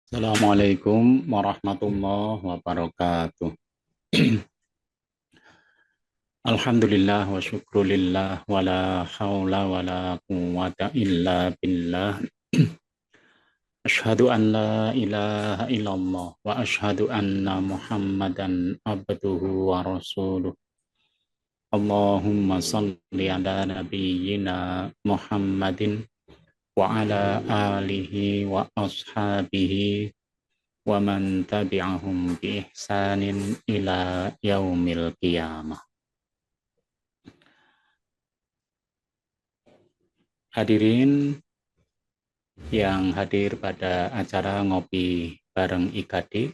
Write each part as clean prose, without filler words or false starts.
Assalamualaikum warahmatullahi wabarakatuh. Alhamdulillah wa syukrulillah wa la hawla wa la quwwata illa billah. Ashhadu an la ilaha illallah wa ashhadu anna Muhammadan abduhu wa rasuluh. Allahumma salli ala nabiyyina Muhammadin wa ala alihi wa ashabihi wa man tabi'ahum bi ihsanin ila yaumil qiyamah. Hadirin yang hadir pada acara ngopi bareng IKD,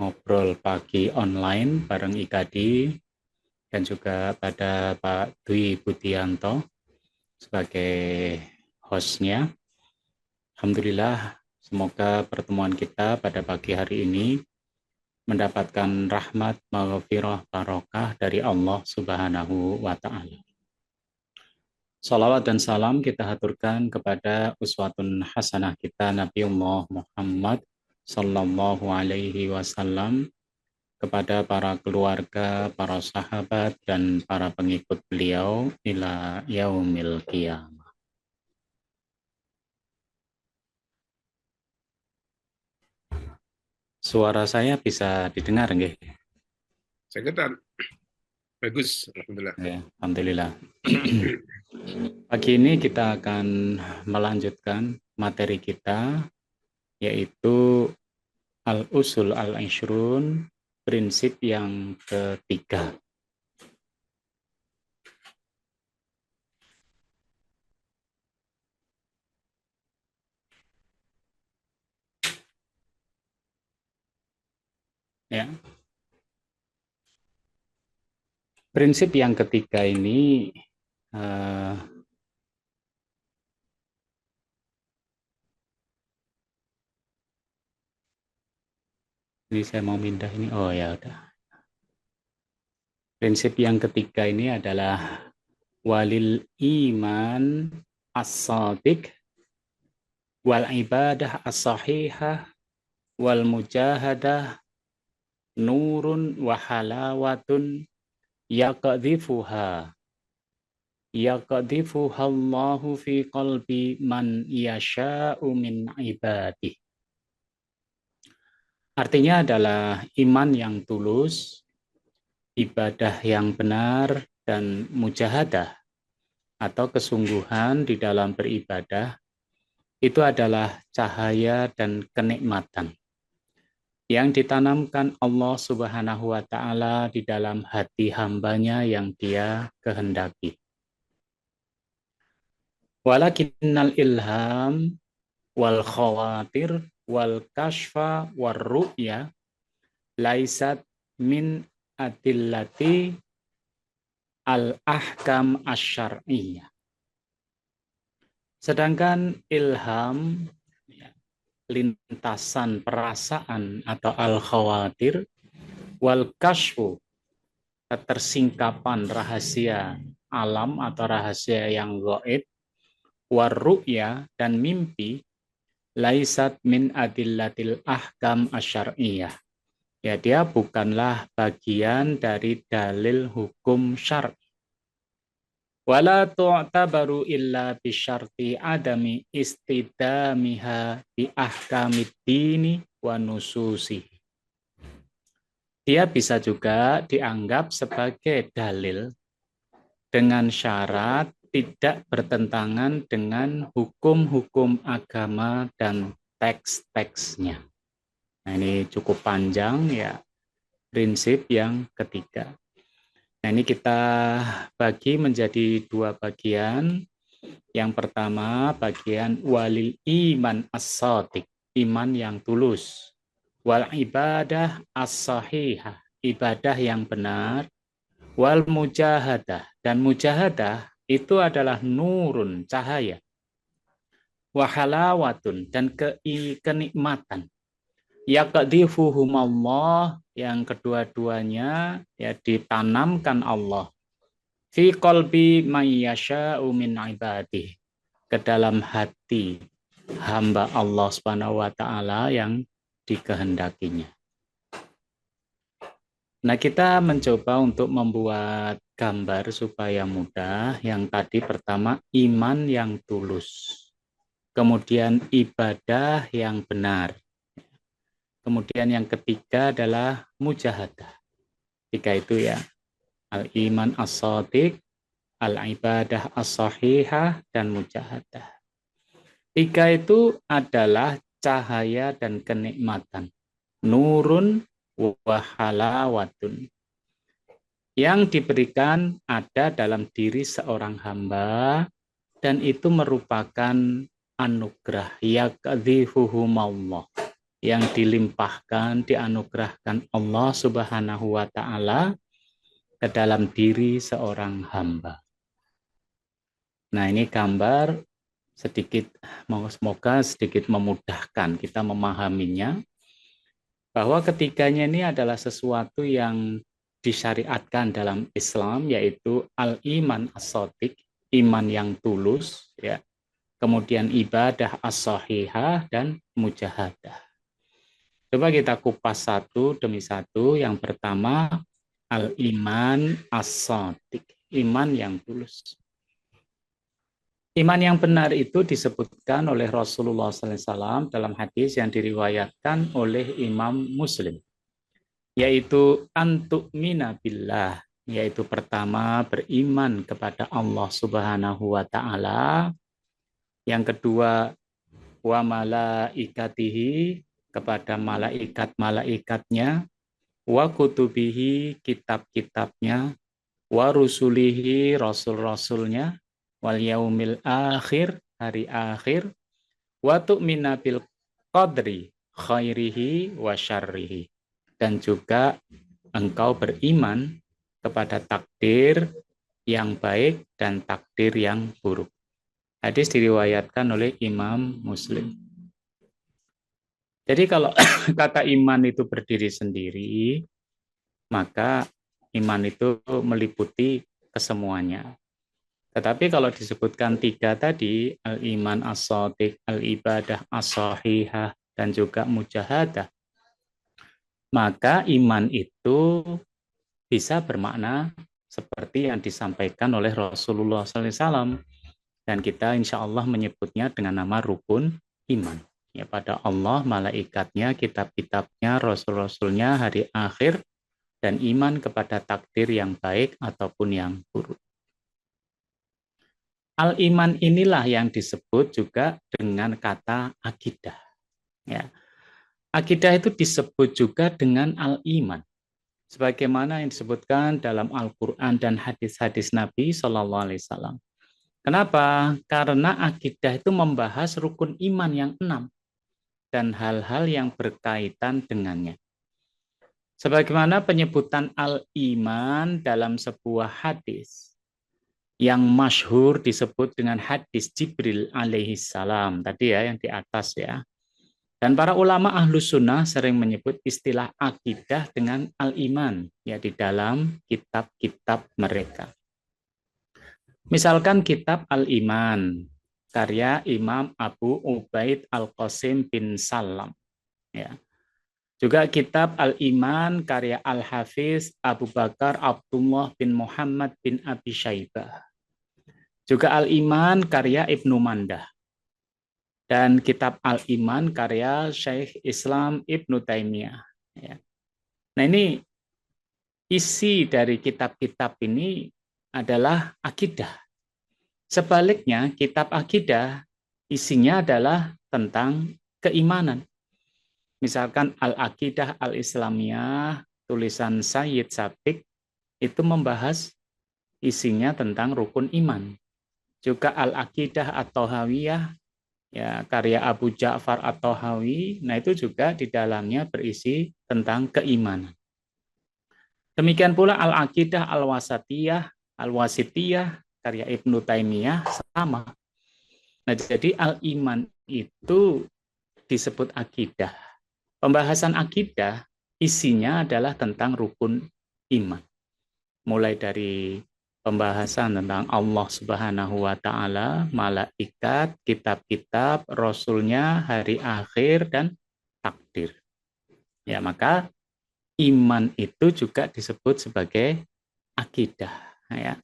ngobrol pagi online bareng IKD, dan juga pada Pak Dwi Budianto sebagai hostnya. Alhamdulillah, semoga pertemuan kita pada pagi hari ini mendapatkan rahmat, maghfirah, barokah dari Allah Subhanahu wa Ta'ala. Salawat dan salam kita haturkan kepada uswatun hasanah kita Nabiullah Muhammad sallallahu alaihi wasallam, kepada para keluarga, para sahabat dan para pengikut beliau ila yaumil qiyamah. Suara saya bisa didengar nggih? Saya bagus, alhamdulillah. Ya, alhamdulillah. Pagi ini kita akan melanjutkan materi kita, yaitu Al-Usul Al-Ishrun, prinsip yang ketiga. Ya. Prinsip yang ketiga ini ini saya mau pindah ini. Oh ya udah. Prinsip yang ketiga ini adalah walil iman as-sadiq wal ibadah as-sahihah wal mujahadah nurun wa halawatun yaqdhifuhallahu fi qalbi man yasha'u min ibadih. Artinya adalah iman yang tulus, ibadah yang benar, dan mujahadah atau kesungguhan di dalam beribadah itu adalah cahaya dan kenikmatan yang ditanamkan Allah Subhanahu wa Ta'ala di dalam hati hambanya yang Dia kehendaki. Walakinnal ilham wal khawatir wal kashfa wal ru'ya laisat min adillati al-ahkam asy-syar'iyyah. Sedangkan ilham, lintasan perasaan atau al-khawatir, wal kashfu, ketersingkapan rahasia alam atau rahasia yang gaib, war ru'ya, dan mimpi, laisat min adillatil ahkam asy-syar'iyyah. Ya, dia bukanlah bagian dari dalil hukum syar'i. Wala tu'tabaru illa bisyarti adami istidamiha bi ahkamid dini wa nususi. Dia bisa juga dianggap sebagai dalil dengan syarat tidak bertentangan dengan hukum-hukum agama dan teks-teksnya. Nah, ini cukup panjang ya, prinsip yang ketiga. Nah, ini kita bagi menjadi dua bagian. Yang pertama, bagian walil iman as-sadiq, iman yang tulus. Wal ibadah as-sahihah, ibadah yang benar. Wal mujahadah, dan mujahadah itu adalah nurun, cahaya. Wahalawatun, dan kenikmatan. Yaqdifuhumallah, yang kedua-duanya ya ditanamkan Allah fi qalbi may yasha'u min ibadih, ke dalam hati hamba Allah Subhanahu wa taala yang dikehendakinya. Nah, kita mencoba untuk membuat gambar supaya mudah. Yang tadi pertama, iman yang tulus. Kemudian ibadah yang benar. Kemudian yang ketiga adalah mujahadah. Tiga itu ya. Al-iman as-shadiq, al-ibadah as-sahihah, dan mujahadah. Tiga itu adalah cahaya dan kenikmatan. Nurun wa halawatun. Yang diberikan ada dalam diri seorang hamba, dan itu merupakan anugerah yakdzifuhumallah, yang dilimpahkan, dianugerahkan Allah Subhanahu wa taala ke dalam diri seorang hamba. Nah, ini gambar sedikit, semoga sedikit memudahkan kita memahaminya, bahwa ketiganya ini adalah sesuatu yang disyariatkan dalam Islam, yaitu al-iman as-shadiq, iman yang tulus, ya. Kemudian ibadah as-sahihah dan mujahadah. Coba kita kupas satu demi satu. Yang pertama, al-iman as-shadiq, iman yang tulus. Iman yang benar itu disebutkan oleh Rasulullah SAW dalam hadis yang diriwayatkan oleh Imam Muslim, yaitu antu'mina billah, yaitu pertama beriman kepada Allah Subhanahu wa taala, yang kedua wa malaikatihi, kepada malaikat-malaikatnya, wa kutubihi, kitab-kitabnya, wa rusulihi, rasul-rasulnya, wal yaumil akhir, hari akhir, wa tu'mina bil qadri khairihi wa syarrihi, dan juga engkau beriman kepada takdir yang baik dan takdir yang buruk. Hadis diriwayatkan oleh Imam Muslim. Jadi kalau kata iman itu berdiri sendiri, maka iman itu meliputi kesemuanya. Tetapi kalau disebutkan tiga tadi, al-iman as-shadiq, al-ibadah as-sahihah, dan juga mujahadah, maka iman itu bisa bermakna seperti yang disampaikan oleh Rasulullah SAW. Dan kita insya Allah menyebutnya dengan nama rukun iman. Ya, pada Allah, malaikatnya, kitab-kitabnya, rasul-rasulnya, hari akhir, dan iman kepada takdir yang baik ataupun yang buruk. Al-iman inilah yang disebut juga dengan kata akidah. Ya. Akidah itu disebut juga dengan al-iman, sebagaimana yang disebutkan dalam Al-Quran dan hadis-hadis Nabi SAW. Kenapa? Karena akidah itu membahas rukun iman yang 6 dan hal-hal yang berkaitan dengannya. Sebagaimana penyebutan al-iman dalam sebuah hadis yang masyhur disebut dengan hadis Jibril alaihi salam tadi ya, yang di atas ya. Dan para ulama ahlus sunnah sering menyebut istilah akidah dengan al-iman ya di dalam kitab-kitab mereka. Misalkan kitab Al-Iman, karya Imam Abu Ubaid Al-Qasim bin Salam. Ya. Juga kitab Al-Iman, karya Al-Hafiz Abu Bakar Abdullah bin Muhammad bin Abi Syaibah. Juga Al-Iman, karya Ibnu Mandah. Dan kitab Al-Iman, karya Syekh Islam Ibnu Taimiyah. Ya. Nah, ini isi dari kitab-kitab ini adalah akidah. Sebaliknya, kitab akidah isinya adalah tentang keimanan. Misalkan Al-Aqidah Al-Islamiyah, tulisan Sayyid Sabiq, itu membahas isinya tentang rukun iman. Juga Al-Aqidah At-Thahawiyah, ya, karya Abu Ja'far At-Thahawi, nah itu juga di dalamnya berisi tentang keimanan. Demikian pula Al-Aqidah Al-Wasatiyah, Al-Wasitiyah, karya Ibnu Taimiyah sama. Nah, jadi al-iman itu disebut akidah. Pembahasan akidah isinya adalah tentang rukun iman. Mulai dari pembahasan tentang Allah Subhanahu wa taala, malaikat, kitab-kitab, rasulnya, hari akhir dan takdir. Ya, maka iman itu juga disebut sebagai akidah, ya.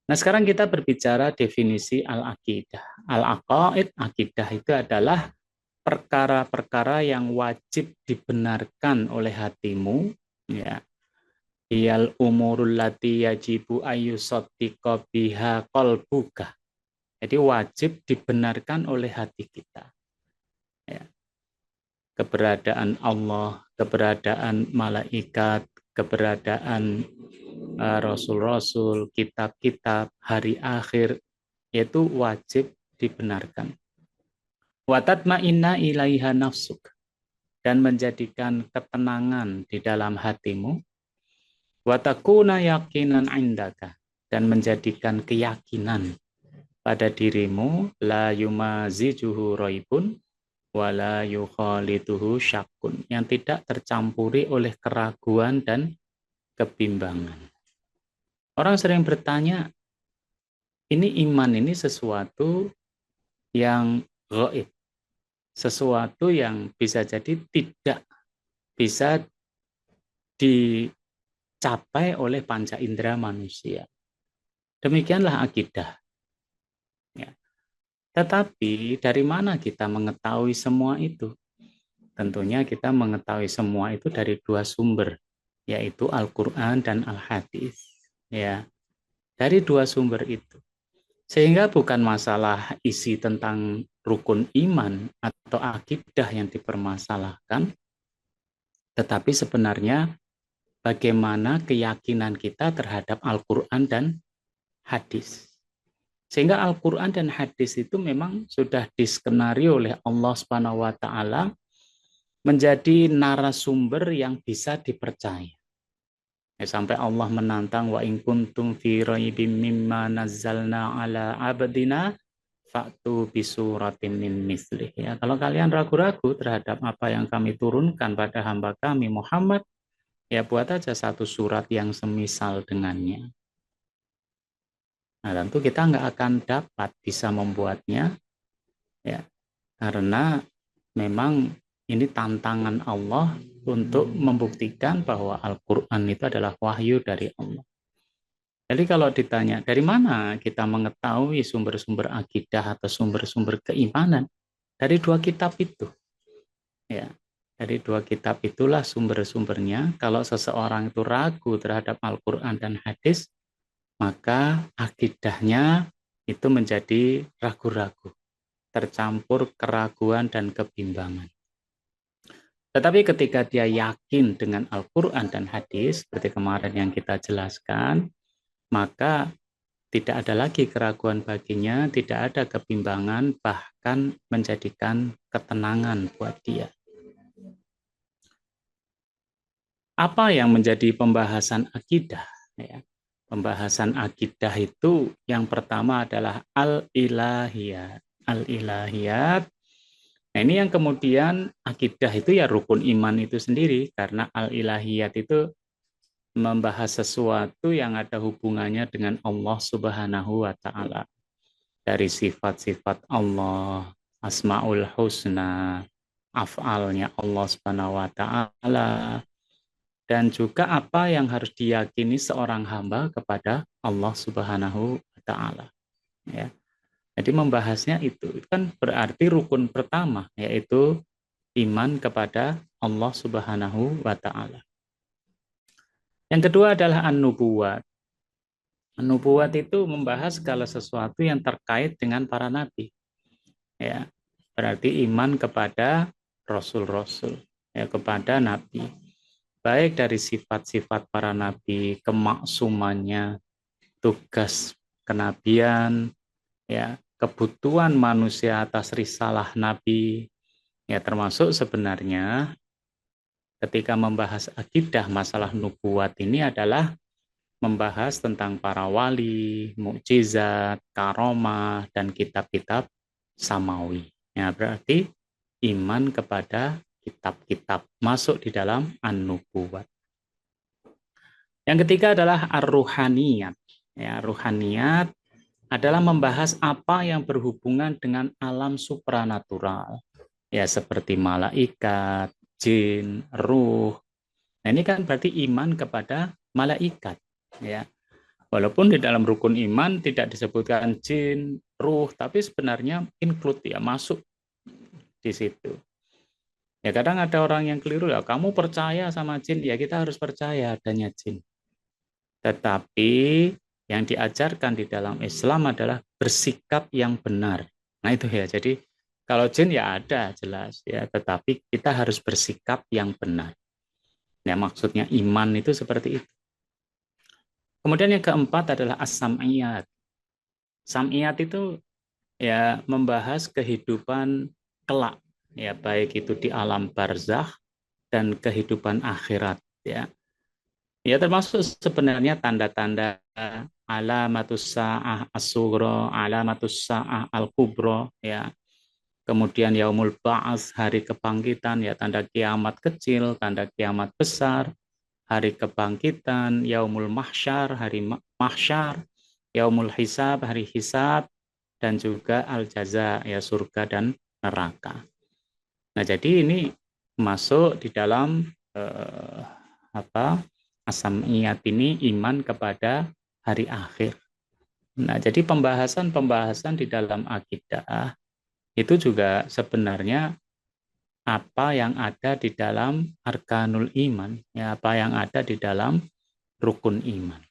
Nah, sekarang kita berbicara definisi al-aqidah. Al-aqaid, akidah itu adalah perkara-perkara yang wajib dibenarkan oleh hatimu, ya. Iyal umurul lati yajibu ayyusaddiqa biha qalbuka. Jadi wajib dibenarkan oleh hati kita. Ya. Keberadaan Allah, keberadaan malaikat, keberadaan rasul-rasul, kitab-kitab, hari akhir, yaitu wajib dibenarkan. Wa tatma'inna ilaiha nafsuk, dan menjadikan ketenangan di dalam hatimu. Wa takuna yaqinan indaka, dan menjadikan keyakinan pada dirimu, la yumazijuhu raibun wala yukhalituhu syakkun, yang tidak tercampuri oleh keraguan dan kebimbangan. Orang sering bertanya, ini iman ini sesuatu yang gaib, sesuatu yang bisa jadi tidak bisa dicapai oleh panca indera manusia. Demikianlah akidah. Ya. Tetapi dari mana kita mengetahui semua itu? Tentunya kita mengetahui semua itu dari dua sumber, yaitu Al-Quran dan Al-Hadis. Ya, dari dua sumber itu. Sehingga bukan masalah isi tentang rukun iman atau akidah yang dipermasalahkan, tetapi sebenarnya bagaimana keyakinan kita terhadap Al-Quran dan hadis. Sehingga Al-Quran dan hadis itu memang sudah diskenario oleh Allah Subhanahu wa taala menjadi narasumber yang bisa dipercaya. Sampai Allah menantang, wa in kuntum fi raibim mimma nazzalna ala abdina fa'tu bisuratin min mislih. Ya, kalau kalian ragu-ragu terhadap apa yang kami turunkan pada hamba kami Muhammad, ya buat aja satu surat yang semisal dengannya. Nah, tentu kita nggak akan dapat bisa membuatnya, ya, karena memang ini tantangan Allah untuk membuktikan bahwa Al-Quran itu adalah wahyu dari Allah. Jadi kalau ditanya, dari mana kita mengetahui sumber-sumber akidah atau sumber-sumber keimanan? Dari dua kitab itu. Ya, dari dua kitab itulah sumber-sumbernya. Kalau seseorang itu ragu terhadap Al-Quran dan hadis, maka akidahnya itu menjadi ragu-ragu, tercampur keraguan dan kebimbangan. Tetapi ketika dia yakin dengan Al-Quran dan hadis, seperti kemarin yang kita jelaskan, maka tidak ada lagi keraguan baginya, tidak ada kebimbangan, bahkan menjadikan ketenangan buat dia. Apa yang menjadi pembahasan akidah? Ya. Pembahasan akidah itu yang pertama adalah al-ilahiyat. Al-ilahiyat. Nah, ini yang kemudian akidah itu ya rukun iman itu sendiri, karena al-ilahiyat itu membahas sesuatu yang ada hubungannya dengan Allah Subhanahu wa taala. Dari sifat-sifat Allah, Asmaul Husna, af'alnya Allah Subhanahu wa taala, dan juga apa yang harus diyakini seorang hamba kepada Allah Subhanahu wa taala. Ya. Jadi membahasnya itu kan berarti rukun pertama, yaitu iman kepada Allah Subhanahu wa taala. Yang kedua adalah an-nubuwat. An-nubuwat itu membahas segala sesuatu yang terkait dengan para nabi. Ya, berarti iman kepada rasul-rasul, ya, kepada nabi. Baik dari sifat-sifat para nabi, kemaksumannya, tugas kenabian, ya, kebutuhan manusia atas risalah nabi, ya, termasuk sebenarnya ketika membahas akidah masalah nubuat ini adalah membahas tentang para wali, mukjizat, karomah, dan kitab-kitab samawi. Ya, berarti iman kepada kitab-kitab masuk di dalam an-nubuwat. Yang ketiga adalah ar-ruhaniyat. Ya, ruhaniyat adalah membahas apa yang berhubungan dengan alam supranatural. Ya, seperti malaikat, jin, ruh. Nah, ini kan berarti iman kepada malaikat. Ya, walaupun di dalam rukun iman tidak disebutkan jin, ruh, tapi sebenarnya include ya, masuk di situ. Ya kadang ada orang yang keliru ya, kamu percaya sama jin, ya kita harus percaya adanya jin. Tetapi yang diajarkan di dalam Islam adalah bersikap yang benar. Nah itu ya, jadi kalau jin ya ada jelas ya, tetapi kita harus bersikap yang benar. Ya maksudnya iman itu seperti itu. Kemudian yang keempat adalah as-sam'iyat. Sam'iyat itu ya membahas kehidupan kelak, ya baik itu di alam barzakh dan kehidupan akhirat, ya. Ya termasuk sebenarnya tanda-tanda alamatus sa'ah as-sughra, alamatus sa'ah al-kubra, ya. Kemudian yaumul ba'ats, hari kebangkitan, ya tanda kiamat kecil, tanda kiamat besar, hari kebangkitan, yaumul mahsyar, hari mahsyar, yaumul hisab, hari hisab, dan juga al-jaza, ya surga dan neraka. Nah, jadi ini masuk di dalam eh, apa? Asamiyat ini iman kepada hari akhir. Nah, jadi pembahasan-pembahasan di dalam akidah itu juga sebenarnya apa yang ada di dalam arkanul iman, ya apa yang ada di dalam rukun iman.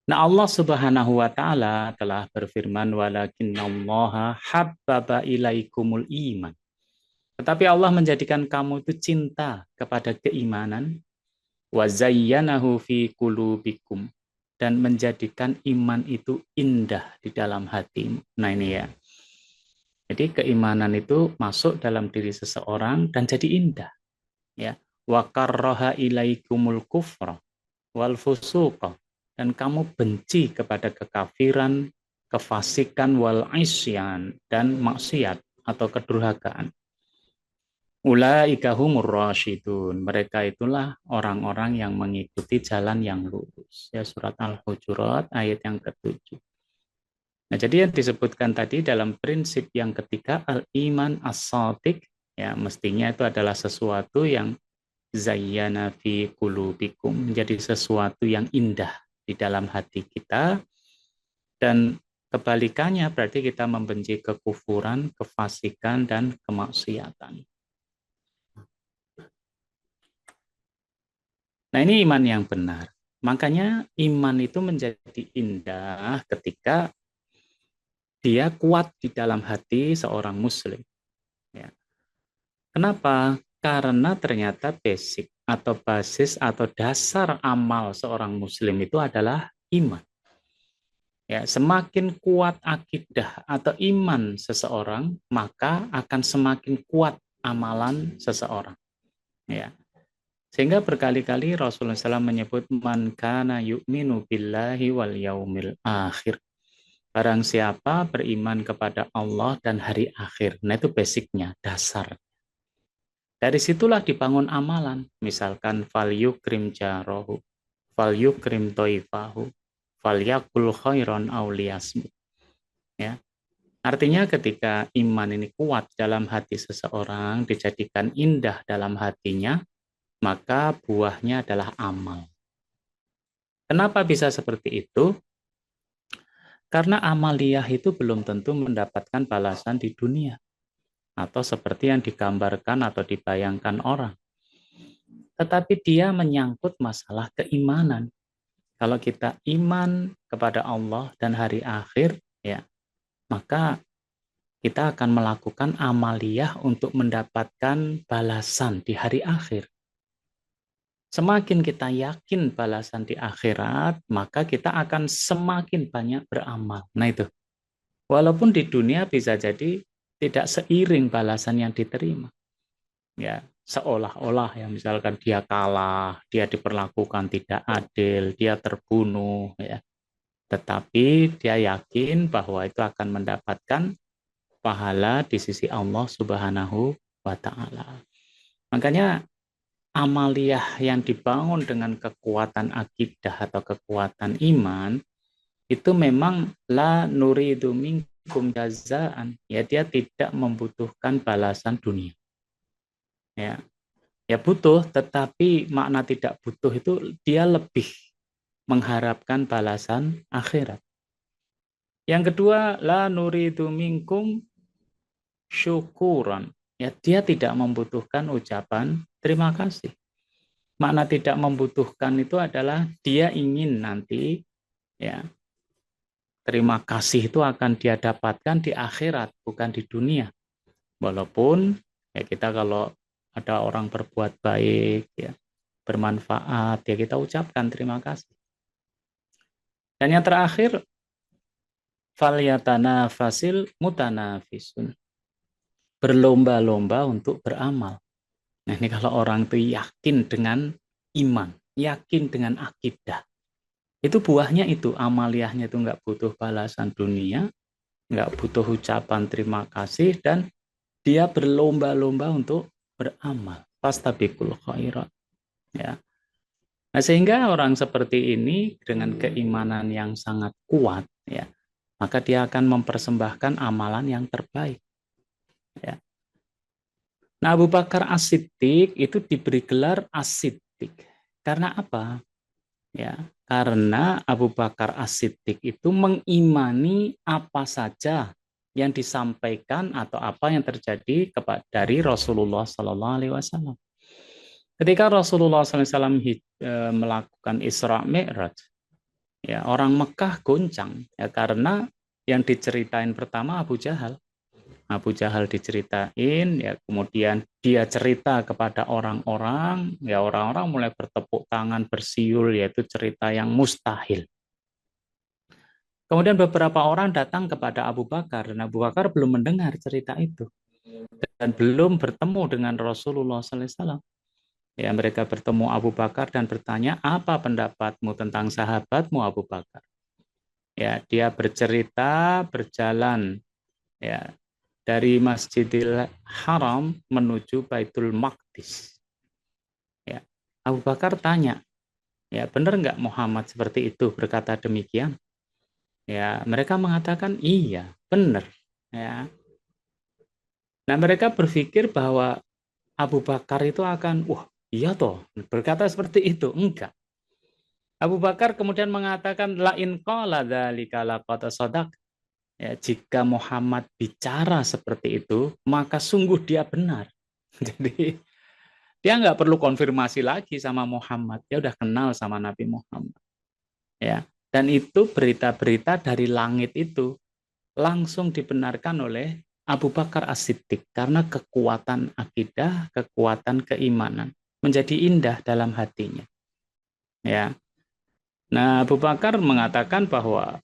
Nah, Allah Subhanahu wa taala telah berfirman walakinnallaha habbaba ilaikumul iman. Tetapi Allah menjadikan kamu itu cinta kepada keimanan wa zayyanahu fi qulubikum dan menjadikan iman itu indah di dalam hatimu. Nah, ini ya. Jadi keimanan itu masuk dalam diri seseorang dan jadi indah, ya. Wa karraha ilaikumul kufra wal fusuqa, dan kamu benci kepada kekafiran, kefasikan wal isyan, dan maksiat atau kedurhakaan. Ulaika humur rasyidun. Mereka itulah orang-orang yang mengikuti jalan yang lurus. Ya, surat Al-Hujurat ayat yang ke-7. Nah, jadi yang disebutkan tadi dalam prinsip yang ketiga al-iman as-shadiq, ya mestinya itu adalah sesuatu yang zayyana fi qulubikum, menjadi sesuatu yang indah di dalam hati kita, dan kebalikannya berarti kita membenci kekufuran, kefasikan, dan kemaksiatan. Nah, ini iman yang benar. Makanya iman itu menjadi indah ketika dia kuat di dalam hati seorang muslim. Ya. Kenapa? Karena ternyata basic atau basis atau dasar amal seorang muslim itu adalah iman. Ya, semakin kuat akidah atau iman seseorang, maka akan semakin kuat amalan seseorang. Ya. Sehingga berkali-kali Rasulullah SAW menyebut man kana yu'minu billahi wal yaumil akhir. Barang siapa beriman kepada Allah dan hari akhir. Nah itu basicnya, dasar. Dari situlah dibangun amalan. Misalkan fal yukrim jarohu, fal yukrim toifahu, fal yakul khairon auliyasmu. Ya. Artinya ketika iman ini kuat dalam hati seseorang, dijadikan indah dalam hatinya, maka buahnya adalah amal. Kenapa bisa seperti itu? Karena amaliyah itu belum tentu mendapatkan balasan di dunia, atau seperti yang digambarkan atau dibayangkan orang. Tetapi dia menyangkut masalah keimanan. Kalau kita iman kepada Allah dan hari akhir, ya, maka kita akan melakukan amaliyah untuk mendapatkan balasan di hari akhir. Semakin kita yakin balasan di akhirat, maka kita akan semakin banyak beramal. Nah itu. Walaupun di dunia bisa jadi tidak seiring balasan yang diterima. Ya, seolah-olah ya misalkan dia kalah, dia diperlakukan tidak adil, dia terbunuh ya. Tetapi dia yakin bahwa itu akan mendapatkan pahala di sisi Allah Subhanahu wa taala. Makanya amaliyah yang dibangun dengan kekuatan akidah atau kekuatan iman itu memang la nuridu minkum jazaan, ya dia tidak membutuhkan balasan dunia. Ya, ya butuh, tetapi makna tidak butuh itu dia lebih mengharapkan balasan akhirat. Yang kedua, la nuridu minkum syukuran. Ya, dia tidak membutuhkan ucapan terima kasih. Makna tidak membutuhkan itu adalah dia ingin nanti ya terima kasih itu akan dia dapatkan di akhirat, bukan di dunia. Walaupun ya kita kalau ada orang berbuat baik ya, bermanfaat ya kita ucapkan terima kasih. Dan yang terakhir, falyatanafasil mutanafisun. Berlomba-lomba untuk beramal. Nah, ini kalau orang itu yakin dengan iman, yakin dengan akidah. Itu buahnya itu, amaliyahnya itu nggak butuh balasan dunia, nggak butuh ucapan terima kasih, dan dia berlomba-lomba untuk beramal. Fastabiqul khairat. Ya. Nah, sehingga orang seperti ini dengan keimanan yang sangat kuat, ya, maka dia akan mempersembahkan amalan yang terbaik. Ya. Nah, Abu Bakar As-Siddiq itu diberi gelar As-Siddiq. Karena apa? Ya, karena Abu Bakar As-Siddiq itu mengimani apa saja yang disampaikan atau apa yang terjadi dari Rasulullah Sallallahu Alaihi Wasallam. Ketika Rasulullah SAW melakukan Isra Mi'raj, ya orang Mekah goncang ya karena yang diceritain pertama Abu Jahal. Abu Jahal diceritain, ya kemudian dia cerita kepada orang-orang, ya orang-orang mulai bertepuk tangan, bersiul, yaitu cerita yang mustahil. Kemudian beberapa orang datang kepada Abu Bakar, dan Abu Bakar belum mendengar cerita itu, dan belum bertemu dengan Rasulullah SAW. Ya, mereka bertemu Abu Bakar dan bertanya, apa pendapatmu tentang sahabatmu Abu Bakar? Ya, dia bercerita, berjalan, ya, dari Masjidil Haram menuju Baitul Maqdis. Ya, Abu Bakar tanya, ya benar nggak Muhammad seperti itu berkata demikian? Ya, mereka mengatakan iya, benar. Ya. Nah, mereka berpikir bahwa Abu Bakar itu akan, wah iya toh, berkata seperti itu. Enggak. Abu Bakar kemudian mengatakan, la in qala dzalika laqad shadaq. Ya, jika Muhammad bicara seperti itu, maka sungguh dia benar. Jadi dia nggak perlu konfirmasi lagi sama Muhammad, dia udah kenal sama Nabi Muhammad. Ya, dan itu berita-berita dari langit itu langsung dibenarkan oleh Abu Bakar As-Siddiq karena kekuatan akidah, kekuatan keimanan menjadi indah dalam hatinya. Ya, nah Abu Bakar mengatakan bahwa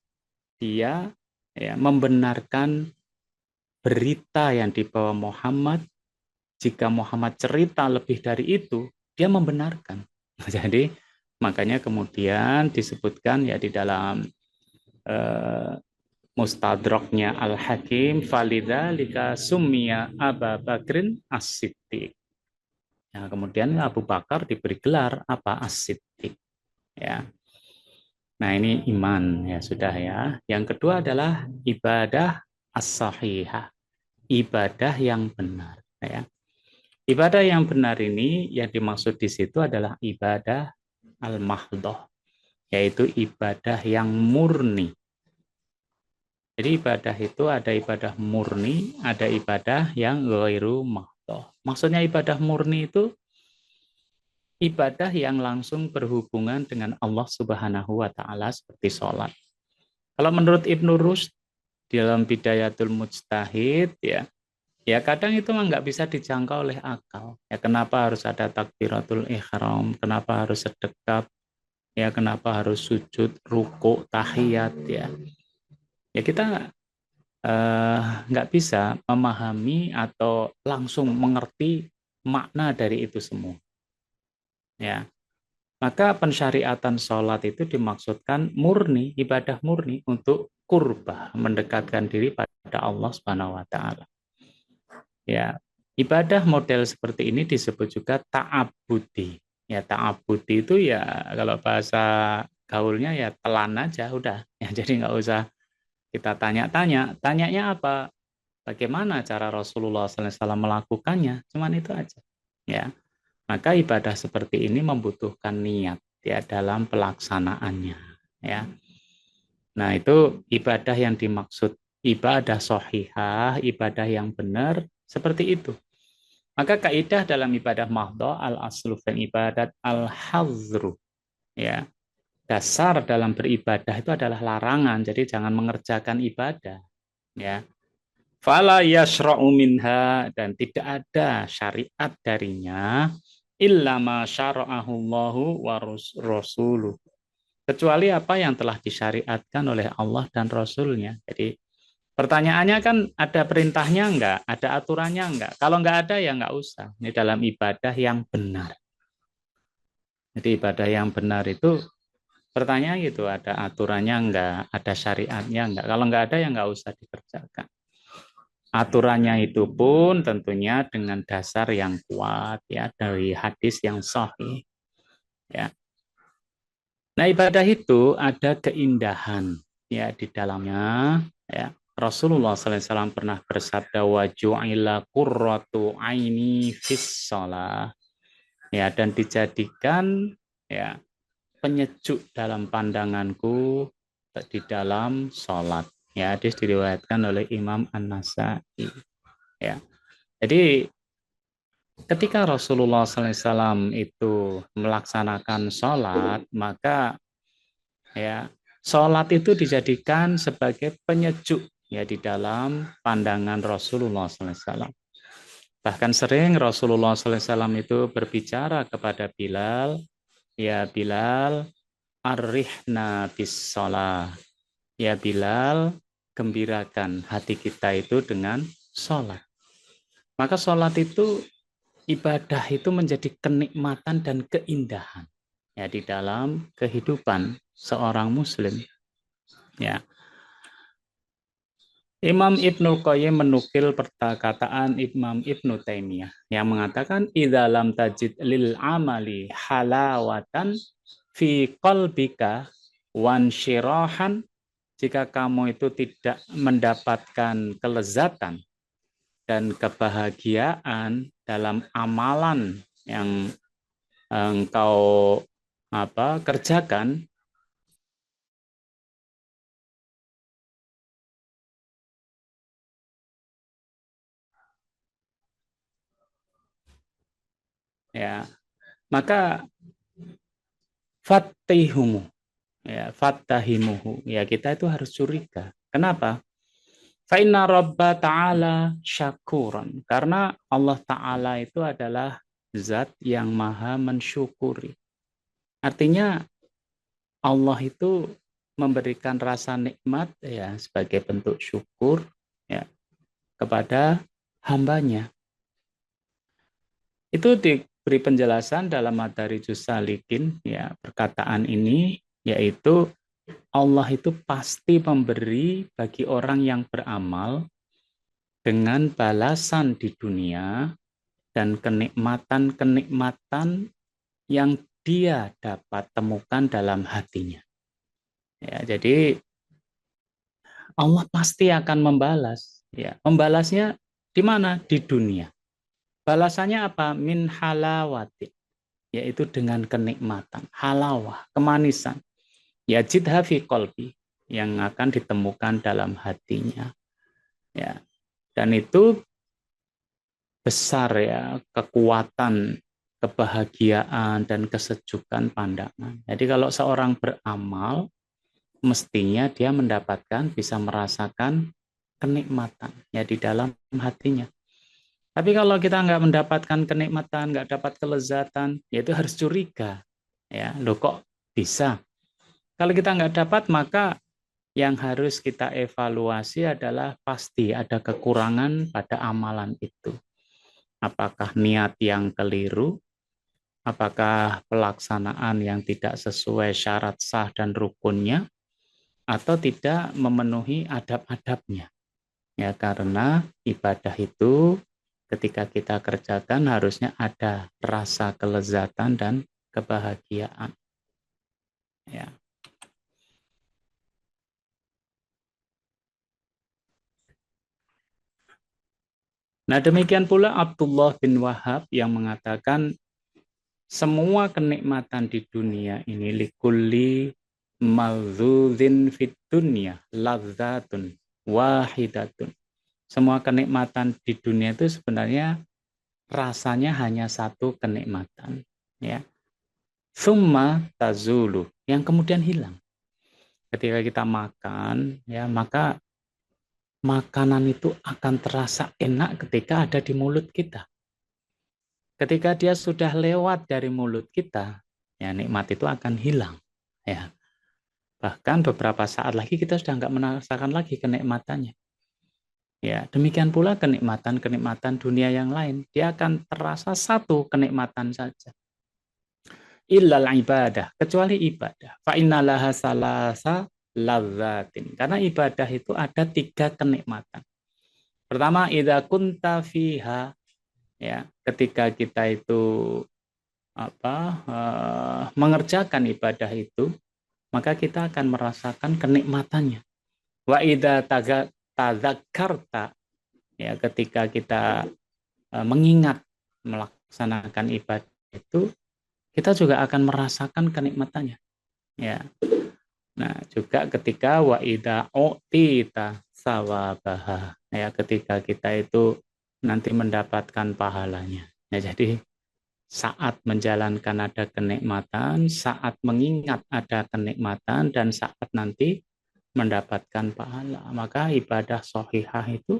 dia ya, membenarkan berita yang dibawa Muhammad. Jika Muhammad cerita lebih dari itu, dia membenarkan. Jadi makanya kemudian disebutkan ya di dalam Mustadraknya Al-Hakim, falidzalika summiya Aba Bakrin As-Siddiq. Ya, kemudian Abu Bakar diberi gelar apa? As-Siddiq. Ya. Nah, ini iman ya sudah ya. Yang kedua adalah ibadah as-sahihah. Ibadah yang benar ya. Ibadah yang benar ini yang dimaksud di situ adalah ibadah al-mahdhah, yaitu ibadah yang murni. Jadi ibadah itu ada ibadah murni, ada ibadah yang ghairu mahdhah. Maksudnya ibadah murni itu ibadah yang langsung berhubungan dengan Allah Subhanahu wa taala seperti sholat. Kalau menurut Ibnu Rushd dalam Bidayatul Mujtahid ya kadang itu nggak bisa dijangkau oleh akal. Ya kenapa harus ada takbiratul ihram, kenapa harus sedekap, ya kenapa harus sujud, ruku, tahiyat ya. Ya kita nggak bisa memahami atau langsung mengerti makna dari itu semua. Ya, maka pensyariatan sholat itu dimaksudkan murni, ibadah murni untuk kurbah, mendekatkan diri pada Allah Subhanahu Wa Taala. Ya, Ibadah model seperti ini disebut juga ta'abudi. Ya, ta'abudi itu ya kalau bahasa gaulnya ya telan aja udah. Ya, jadi nggak usah kita tanya-tanya. Tanyanya apa? Bagaimana cara Rasulullah SAW melakukannya? Cuman itu aja. Ya, maka ibadah seperti ini membutuhkan niat ya dalam pelaksanaannya. Ya, nah itu ibadah yang dimaksud ibadah sohihah, ibadah yang benar seperti itu. Maka kaidah dalam ibadah mahdhah al-aslu fil ibadat al-hadzru. Ya, dasar dalam beribadah itu adalah larangan. Jadi jangan mengerjakan ibadah. Ya, fala yasra'u minha, dan tidak ada syariat darinya illa ma syara'ahu Allahu wa rasuluh, kecuali apa yang telah disyariatkan oleh Allah dan Rasulnya. Jadi pertanyaannya kan ada perintahnya enggak, ada aturannya enggak? Kalau enggak ada ya enggak usah. Ini dalam ibadah yang benar. Jadi ibadah yang benar itu pertanyaan gitu, ada aturannya enggak, ada syariatnya enggak? Kalau enggak ada ya enggak usah dikerjakan. Aturannya itu pun tentunya dengan dasar yang kuat ya dari hadis yang sahih ya. Nah, ibadah itu ada keindahan ya di dalamnya ya. Rasulullah SAW pernah bersabda wa ju'ila qurratu aini fis shalah ya, dan dijadikan ya penyejuk dalam pandanganku di dalam salat ya. Hadis diriwayatkan oleh Imam An-Nasa'i ya. Jadi ketika Rasulullah SAW itu melaksanakan sholat, maka ya sholat itu dijadikan sebagai penyejuk ya di dalam pandangan Rasulullah SAW. Bahkan sering Rasulullah SAW itu berbicara kepada Bilal, ya Bilal, arrihna bis sholat. Ya Bilal, gembirakan hati kita itu dengan sholat. Maka sholat itu, ibadah itu menjadi kenikmatan dan keindahan ya di dalam kehidupan seorang muslim ya. Imam Ibnu Qayyim menukil perkataan Imam Ibnu Taimiyah yang mengatakan idza lam tajid lil amali halawatan fi qalbika wan syirahan, jika kamu itu tidak mendapatkan kelezatan dan kebahagiaan dalam amalan yang engkau kerjakan ya, maka fatihumu ya, fatahimuhu ya, kita itu harus curiga. Kenapa? Fa inna rabba ta'ala syakuran, karena Allah Ta'ala itu adalah zat yang maha mensyukuri. Artinya Allah itu memberikan rasa nikmat ya sebagai bentuk syukur ya kepada hambanya. Itu diberi penjelasan dalam Madarijus Salikin ya, perkataan ini yaitu Allah itu pasti memberi bagi orang yang beramal dengan balasan di dunia dan kenikmatan-kenikmatan yang dia dapat temukan dalam hatinya. Ya, jadi Allah pasti akan membalas. Ya, membalasnya di mana? Di dunia. Balasannya apa? Min halawati, yaitu dengan kenikmatan, halawah, kemanisan. Yajidha fi qalbi, yang akan ditemukan dalam hatinya. Ya, dan itu besar ya kekuatan, kebahagiaan dan kesejukan pandangan. Jadi kalau seorang beramal, mestinya dia mendapatkan, bisa merasakan kenikmatan ya di dalam hatinya. Tapi kalau kita nggak mendapatkan kenikmatan, nggak dapat kelezatan, ya itu harus curiga. Ya, loh kok bisa? Kalau kita nggak dapat, maka yang harus kita evaluasi adalah pasti ada kekurangan pada amalan itu. Apakah niat yang keliru? Apakah pelaksanaan yang tidak sesuai syarat sah dan rukunnya? Atau tidak memenuhi adab-adabnya? Ya, karena ibadah itu ketika kita kerjakan harusnya ada rasa kelezatan dan kebahagiaan. Ya. Nah, demikian pula Abdullah bin Wahab yang mengatakan semua kenikmatan di dunia ini likulli maldzuzin fid dunya ladzatun wahidatun. Semua kenikmatan di dunia itu sebenarnya rasanya hanya satu kenikmatan, ya. Summa tazulu, yang kemudian hilang. Ketika kita makan, ya, maka makanan itu akan terasa enak ketika ada di mulut kita. Ketika dia sudah lewat dari mulut kita, ya nikmat itu akan hilang. Ya. Bahkan beberapa saat lagi kita sudah nggak merasakan lagi kenikmatannya. Ya, demikian pula kenikmatan-kenikmatan dunia yang lain, dia akan terasa satu kenikmatan saja. Illal ibadah, kecuali ibadah. Fa innalaha salasa lazzatin. Karena ibadah itu ada 3 kenikmatan. Pertama, idza kunta fiha, ya, ketika kita itu mengerjakan ibadah itu, maka kita akan merasakan kenikmatannya. Wa idza tadzakkarta, ya, ketika kita mengingat melaksanakan ibadah itu, kita juga akan merasakan kenikmatannya. Ya. Nah, juga ketika wa idza u'tita sawabaha, ya, ketika kita itu nanti mendapatkan pahalanya. Ya, jadi saat menjalankan ada kenikmatan, saat mengingat ada kenikmatan, dan saat nanti mendapatkan pahala. Maka ibadah shahihah itu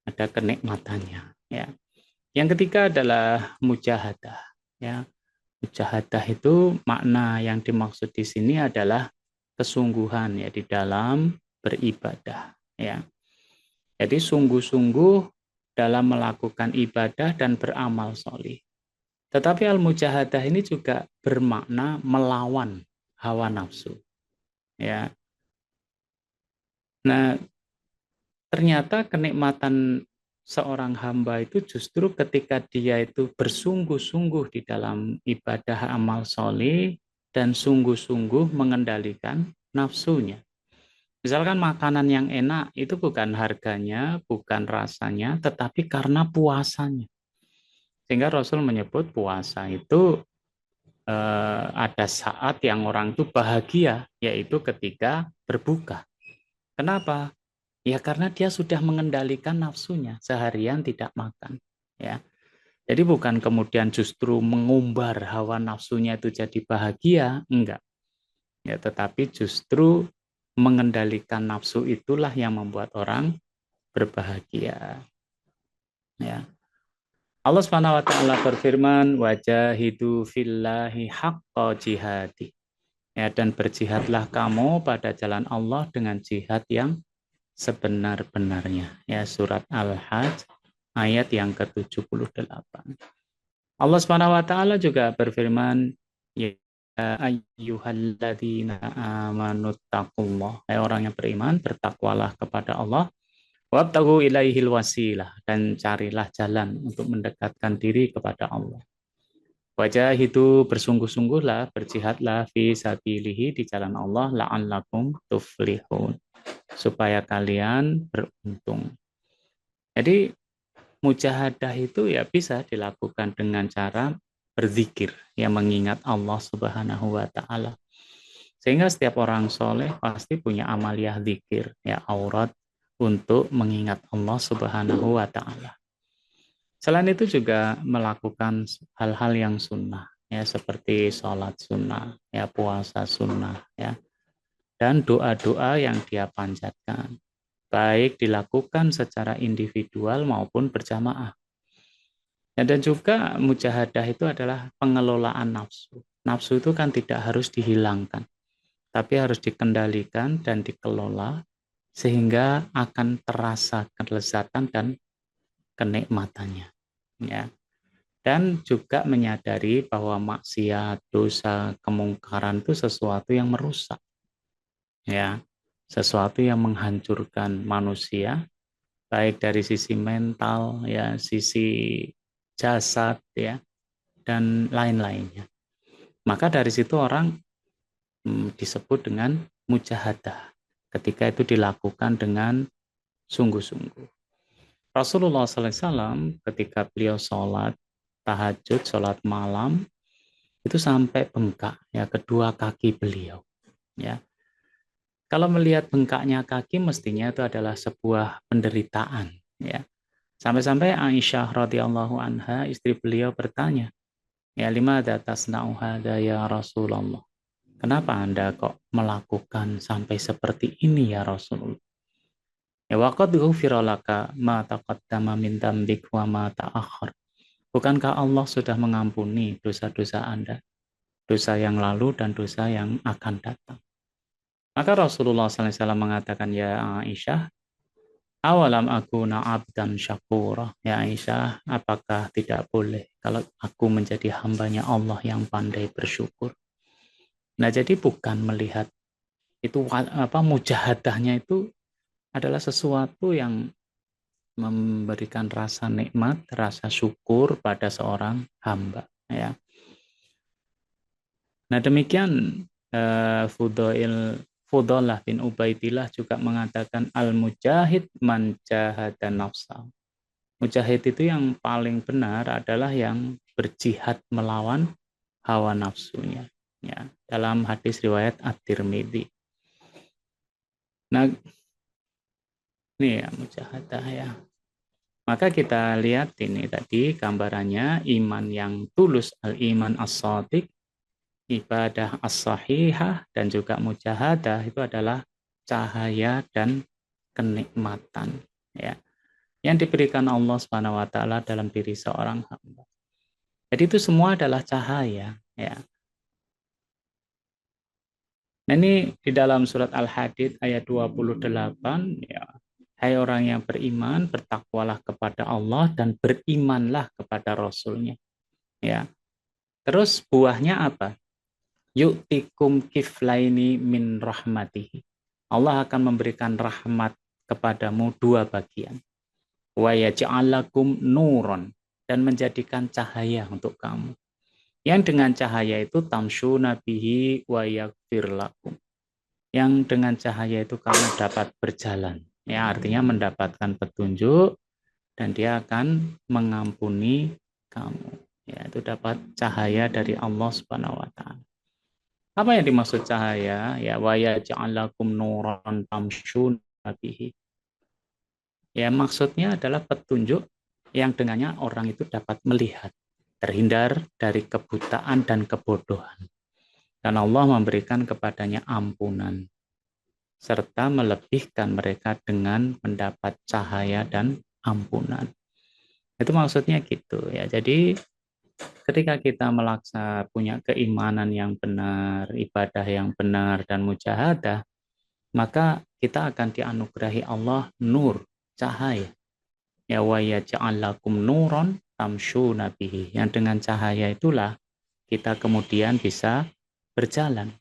ada kenikmatannya. Ya. Yang ketiga adalah mujahadah. Ya. Mujahadah itu makna yang dimaksud di sini adalah kesungguhan, ya, di dalam beribadah. Ya. Jadi sungguh-sungguh dalam melakukan ibadah dan beramal solih. Tetapi al-mujahadah ini juga bermakna melawan hawa nafsu. Ya. Nah, ternyata kenikmatan seorang hamba itu justru ketika dia itu bersungguh-sungguh di dalam ibadah amal soleh dan sungguh-sungguh mengendalikan nafsunya. Misalkan makanan yang enak itu bukan harganya, bukan rasanya, tetapi karena puasanya. Sehingga Rasul menyebut puasa itu ada saat yang orang itu bahagia, yaitu ketika berbuka. Kenapa? Ya karena dia sudah mengendalikan nafsunya, seharian tidak makan. Ya, jadi bukan kemudian justru mengumbar hawa nafsunya itu jadi bahagia, enggak. Ya, tetapi justru mengendalikan nafsu itulah yang membuat orang berbahagia. Ya. Allah Subhanahu wa taala berfirman, wajahidu fillahi haqqa jihadi. Ya, dan berjihadlah kamu pada jalan Allah dengan jihad yang sebenar-benarnya. Ya, surat Al-Hajj ayat yang ke-78. Allah Subhanahu wa taala juga berfirman, ya ayyuhalladzina amanu taqullah. Hai orang yang beriman, bertakwalah kepada Allah. Wabtagu ilaihil wasilah, dan carilah jalan untuk mendekatkan diri kepada Allah. Wajah itu bersungguh-sungguhlah, berjihadlah fi sabilihi, di jalan Allah, la'allakum tuflihun, supaya kalian beruntung. Jadi mujahadah itu ya bisa dilakukan dengan cara berzikir, yang mengingat Allah Subhanahu wa taala. Sehingga setiap orang soleh pasti punya amaliyah zikir, ya, aurat untuk mengingat Allah Subhanahu wa taala. Selain itu juga melakukan hal-hal yang sunnah, ya, seperti sholat sunnah, ya, puasa sunnah, ya, dan doa-doa yang dia panjatkan, baik dilakukan secara individual maupun berjamaah. Ya, dan juga mujahadah itu adalah pengelolaan nafsu. Nafsu itu kan tidak harus dihilangkan, tapi harus dikendalikan dan dikelola sehingga akan terasa kelezatan dan kenikmatannya. Ya. Dan juga menyadari bahwa maksiat, dosa, kemungkaran itu sesuatu yang merusak. Ya. Sesuatu yang menghancurkan manusia baik dari sisi mental, ya, sisi jasad, ya, dan lain-lainnya. Maka dari situ orang disebut dengan mujahadah ketika itu dilakukan dengan sungguh-sungguh. Rasulullah SAW ketika beliau sholat tahajud, sholat malam, itu sampai bengkak ya kedua kaki beliau. Ya, kalau melihat bengkaknya kaki mestinya itu adalah sebuah penderitaan. Ya, sampai-sampai Aisyah radhiyallahu anha istri beliau bertanya, ya limadza tasna'u hadza ya Rasulullah? Kenapa Anda kok melakukan sampai seperti ini ya Rasulullah? Ya waqad ghufira laka ma taqaddama min dzambik wa ma ta'akhkhar. Bukankah Allah sudah mengampuni dosa-dosa Anda, dosa yang lalu dan dosa yang akan datang? Maka Rasulullah SAW mengatakan, ya Aisyah, awalam aku abdan syakura. Ya Aisyah, apakah tidak boleh kalau aku menjadi hambanya Allah yang pandai bersyukur? Nah, jadi bukan melihat itu mujahadahnya itu adalah sesuatu yang memberikan rasa nikmat, rasa syukur pada seorang hamba. Ya. Nah demikian Fudalah bin Ubaidillah juga mengatakan al-mujahid man jahada nafsa. Mujahid itu yang paling benar adalah yang berjihad melawan hawa nafsunya. Ya, dalam hadis riwayat At-Tirmidzi. Nah, ini ya mujahadah ya. Maka kita lihat ini tadi gambarannya iman yang tulus, al-iman as-shadiq, ibadah as-sahihah, dan juga mujahadah itu adalah cahaya dan kenikmatan ya yang diberikan Allah Subhanahu wa taala dalam diri seorang hamba. Jadi itu semua adalah cahaya ya. Nah, ini di dalam surat Al-Hadid ayat 28 ya. Hai orang yang beriman, bertakwalah kepada Allah dan berimanlah kepada Rasul-Nya. Ya. Terus buahnya apa? Yu'tikum kiflaini min rahmatihi. Allah akan memberikan rahmat kepadamu dua bagian. Wa yaj'alakum nuron, dan menjadikan cahaya untuk kamu. Yang dengan cahaya itu tamsyuna bihi wa yaghfir lakum. Yang dengan cahaya itu kamu dapat berjalan. Ya, artinya mendapatkan petunjuk dan dia akan mengampuni kamu. Ya, itu dapat cahaya dari Allah Subhanahu wa taala. Apa yang dimaksud cahaya? Ya wa yaj'alakum nuran tamsyuna bihi. Ya, maksudnya adalah petunjuk yang dengannya orang itu dapat melihat, terhindar dari kebutaan dan kebodohan. Dan Allah memberikan kepadanya ampunan serta melebihkan mereka dengan mendapat cahaya dan ampunan. Itu maksudnya gitu ya. Jadi ketika kita punya keimanan yang benar, ibadah yang benar dan mujahadah, maka kita akan dianugerahi Allah nur, cahaya. Ya wa yaj'alakum nuron tamsyuna bihi. Yang dengan cahaya itulah kita kemudian bisa berjalan.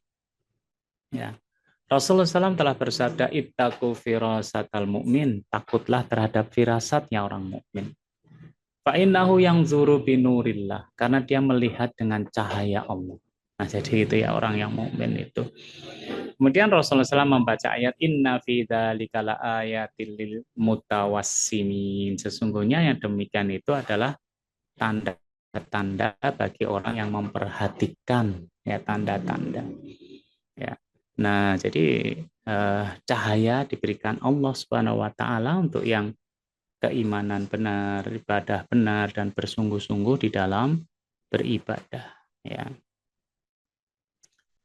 Ya. Rasulullah SAW telah bersabda, ittaqu firasatal mu'min, takutlah terhadap firasatnya orang mukmin. Fa'innahu yang zuru binurillah, karena dia melihat dengan cahaya Allah. Nah, jadi itu ya orang yang mukmin itu. Kemudian Rasulullah SAW membaca ayat inna fi dzalika laayatil lil mutawassimin. Sesungguhnya yang demikian itu adalah tanda-tanda bagi orang yang memperhatikan ya tanda-tanda. Ya. Nah, jadi cahaya diberikan Allah Subhanahu wa taala untuk yang keimanan benar, ibadah benar dan bersungguh-sungguh di dalam beribadah, ya.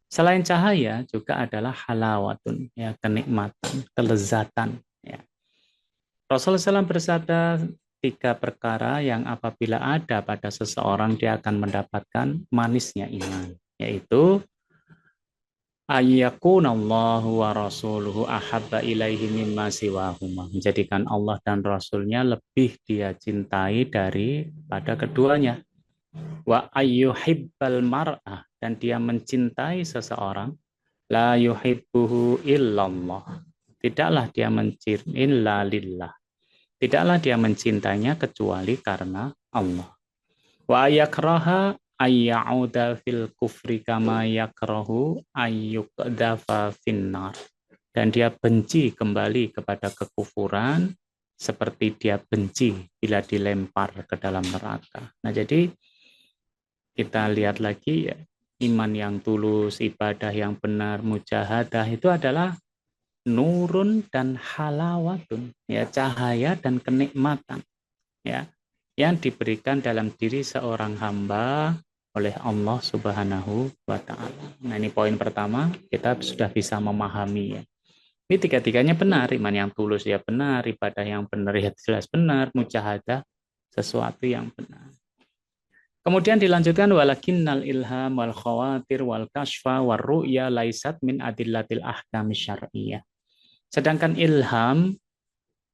Selain cahaya juga adalah halawatun, ya, kenikmatan, kelezatan, ya. Rasulullah SAW bersabda 3 perkara yang apabila ada pada seseorang dia akan mendapatkan manisnya iman, yaitu ayyakunallahu wa rasuluhu ahabba ilaihi mimma siwahuma. Menjadikan Allah dan Rasulnya lebih dia cintai daripada keduanya. Wa ayyuhibbal mar'ah, dan dia mencintai seseorang. La yuhibbuhu illallah. Tidaklah dia mencintai illa lillah. Tidaklah dia mencintainya kecuali karena Allah. Wa yakraha ayya'uda fil kufri kama yakrahu ayyuqdafa finnar. Dan dia benci kembali kepada kekufuran seperti dia benci bila dilempar ke dalam neraka. Nah, jadi kita lihat lagi ya, iman yang tulus, ibadah yang benar, mujahadah itu adalah nurun dan halawatun, ya, cahaya dan kenikmatan, ya, yang diberikan dalam diri seorang hamba oleh Allah Subhanahu wa taala. Nah, ini poin pertama, kita sudah bisa memahami ya. Ini tiga-tiganya benar, iman yang tulus ya benar, ibadah yang benar ya jelas benar, mujahadah sesuatu yang benar. Kemudian dilanjutkan walakinnal ilham wal khawatir wal kasfa war ru'ya laisat min adillatil ahkam syar'iyyah. Sedangkan ilham,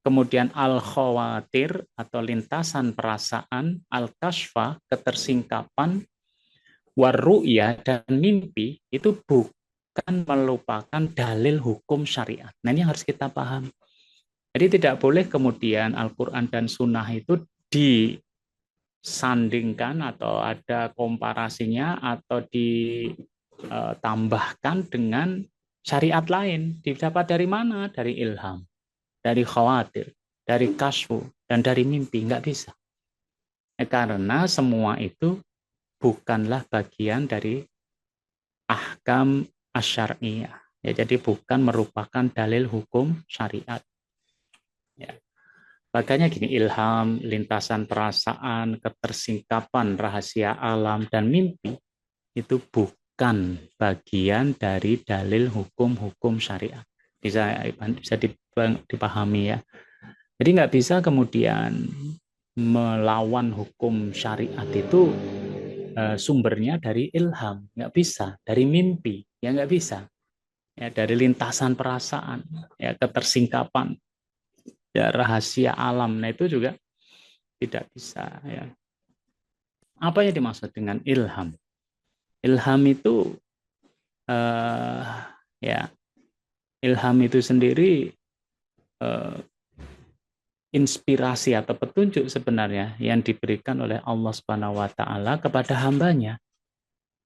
kemudian al-khawatir atau lintasan perasaan, al-kashfa, ketersingkapan, warru'ya dan mimpi itu bukan melupakan dalil hukum syariat. Nah, ini harus kita paham. Jadi tidak boleh kemudian Al-Quran dan Sunnah itu disandingkan atau ada komparasinya atau ditambahkan dengan syariat lain. Didapat dari mana? Dari ilham, dari khawatir, dari kasfu, dan dari mimpi. Nggak bisa. Karena semua itu bukanlah bagian dari ahkam asyariyah. Ya, jadi bukan merupakan dalil hukum syariat. Ya. Makanya gini, ilham, lintasan perasaan, ketersingkapan, rahasia alam, dan mimpi itu bukan bagian dari dalil hukum-hukum syariat. Bisa dipahami ya. Jadi nggak bisa kemudian melawan hukum syariat itu sumbernya dari ilham, nggak bisa, dari mimpi, ya nggak bisa, ya dari lintasan perasaan, ya ketersingkapan, ya rahasia alam, nah itu juga tidak bisa. Ya. Apa yang dimaksud dengan ilham? Ilham itu ya ilham itu sendiri inspirasi atau petunjuk sebenarnya yang diberikan oleh Allah Subhanahu wa taala kepada hambanya,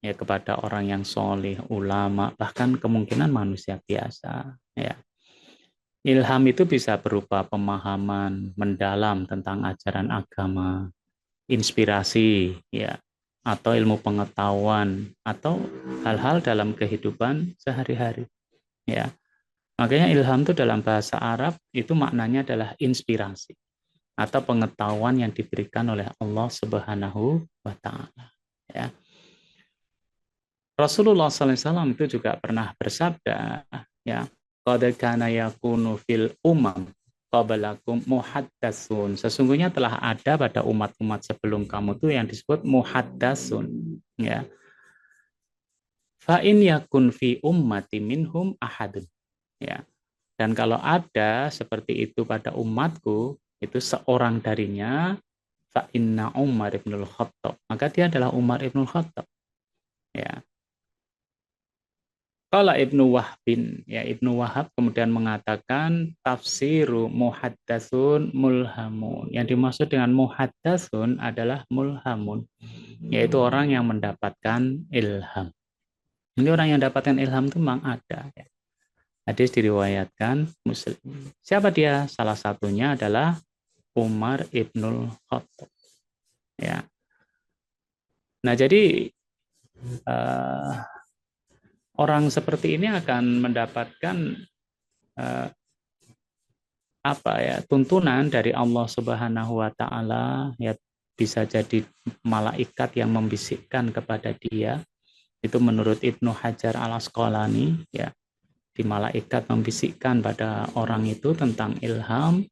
ya kepada orang yang soleh, ulama, bahkan kemungkinan manusia biasa, ya. Ilham itu bisa berupa pemahaman mendalam tentang ajaran agama, inspirasi, ya, atau ilmu pengetahuan, atau hal-hal dalam kehidupan sehari-hari, ya. Makanya ilham itu dalam bahasa Arab itu maknanya adalah inspirasi atau pengetahuan yang diberikan oleh Allah Subhanahu wa taala, ya. Rasulullah SAW itu juga pernah bersabda, ya, qad kana yakunu fil qablakum muhaddatsun. Sesungguhnya telah ada pada umat-umat sebelum kamu tuh yang disebut muhaddatsun, ya. Fa in yakun fi ummati minhum ahadun, ya. Dan kalau ada seperti itu pada umatku, itu seorang darinya, fa inna Umar ibnul Khattab, maka dia adalah Umar ibnul Khattab, ya. Qala Ibnu Wahbin, ya Ibnu Wahab kemudian mengatakan tafsiru muhaddatsun mulhamun. Yang dimaksud dengan muhaddatsun adalah mulhamun, yaitu orang yang mendapatkan ilham. Ini orang yang mendapatkan ilham itu memang ada. Ya. Hadis diriwayatkan Muslim. Siapa dia? Salah satunya adalah Umar ibnul Khattab. Ya. Nah, jadi orang seperti ini akan mendapatkan tuntunan dari Allah Subhanahu wa taala, ya bisa jadi malaikat yang membisikkan kepada dia. Itu menurut Ibnu Hajar Al-Asqalani, ya. Di malaikat membisikkan pada orang itu tentang ilham.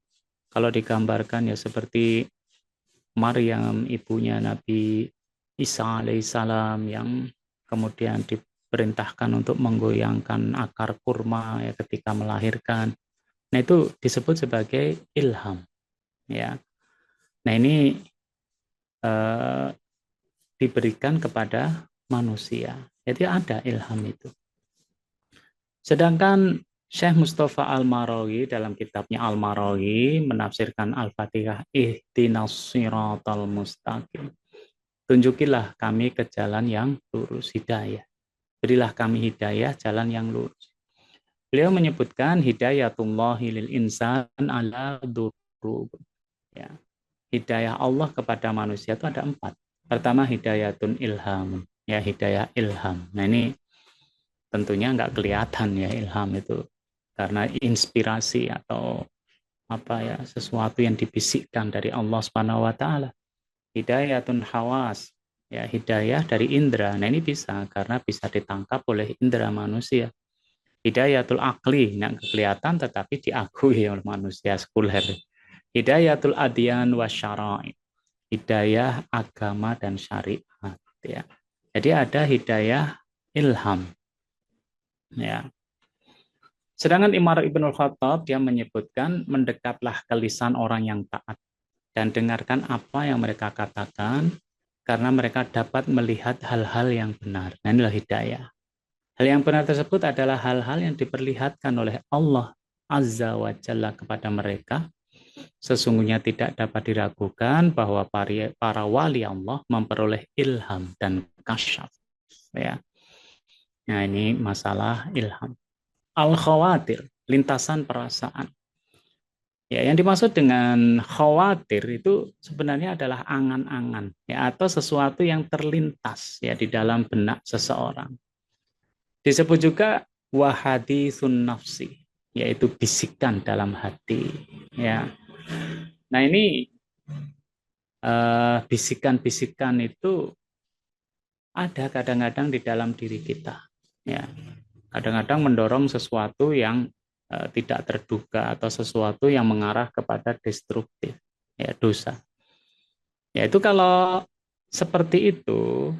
Kalau digambarkan ya seperti Maryam, ibunya Nabi Isa alaihissalam, yang kemudian diperintahkan untuk menggoyangkan akar kurma ya ketika melahirkan. Nah, itu disebut sebagai ilham, ya. Nah, ini diberikan kepada manusia. Jadi ada ilham itu. Sedangkan Syekh Mustafa Al-Marawi dalam kitabnya Al-Marawi menafsirkan Al-Fatihah, ihdinas siratal mustaqim. Tunjukilah kami ke jalan yang lurus, hidayah. Berilah kami hidayah, jalan yang lurus. Beliau menyebutkan hidayatullahi lil insan ala durub. Ya. Hidayah Allah kepada manusia itu ada 4. Pertama hidayatun ilham, ya hidayah ilham. Nah ini tentunya nggak kelihatan ya ilham itu karena inspirasi atau apa ya sesuatu yang dibisikkan dari Allah Subhanahu wa taala. Hidayatun hawas, ya hidayah dari indera. Nah ini bisa karena bisa ditangkap oleh indera manusia. Hidayatul akli, nggak kelihatan tetapi diakui oleh manusia sekuler. Hidayatul adyan wa syara'i, hidayah agama dan syariat. Ya. Jadi ada hidayah ilham. Ya. Sedangkan Umar ibn Khattab dia menyebutkan mendekatlah ke lisan orang yang taat dan dengarkan apa yang mereka katakan karena mereka dapat melihat hal-hal yang benar. Nah, inilah hidayah. Hal yang benar tersebut adalah hal-hal yang diperlihatkan oleh Allah Azza wa Jalla kepada mereka. Sesungguhnya tidak dapat diragukan bahwa para wali Allah memperoleh ilham dan kasyaf. Ya. Nah ini masalah ilham. Al-khawatir, lintasan perasaan. Ya, yang dimaksud dengan khawatir itu sebenarnya adalah angan-angan ya atau sesuatu yang terlintas ya di dalam benak seseorang. Disebut juga wahaditsun nafsi, yaitu bisikan dalam hati ya. Nah, ini bisikan-bisikan itu ada kadang-kadang di dalam diri kita ya. Kadang-kadang mendorong sesuatu yang tidak terduga atau sesuatu yang mengarah kepada destruktif ya dosa. Yaitu kalau seperti itu,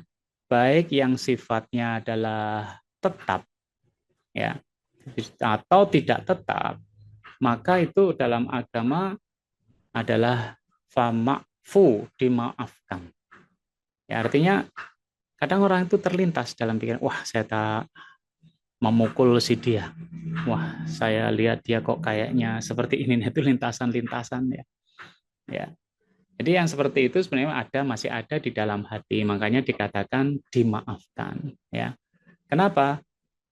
baik yang sifatnya adalah tetap ya atau tidak tetap, maka itu dalam agama adalah fama'fu, dimaafkan. Ya artinya kadang orang itu terlintas dalam pikiran, wah saya tak memukul si dia. Wah, saya lihat dia kok kayaknya seperti ini. Itu lintasan-lintasan ya. Ya. Jadi yang seperti itu sebenarnya masih ada di dalam hati, makanya dikatakan dimaafkan ya. Kenapa?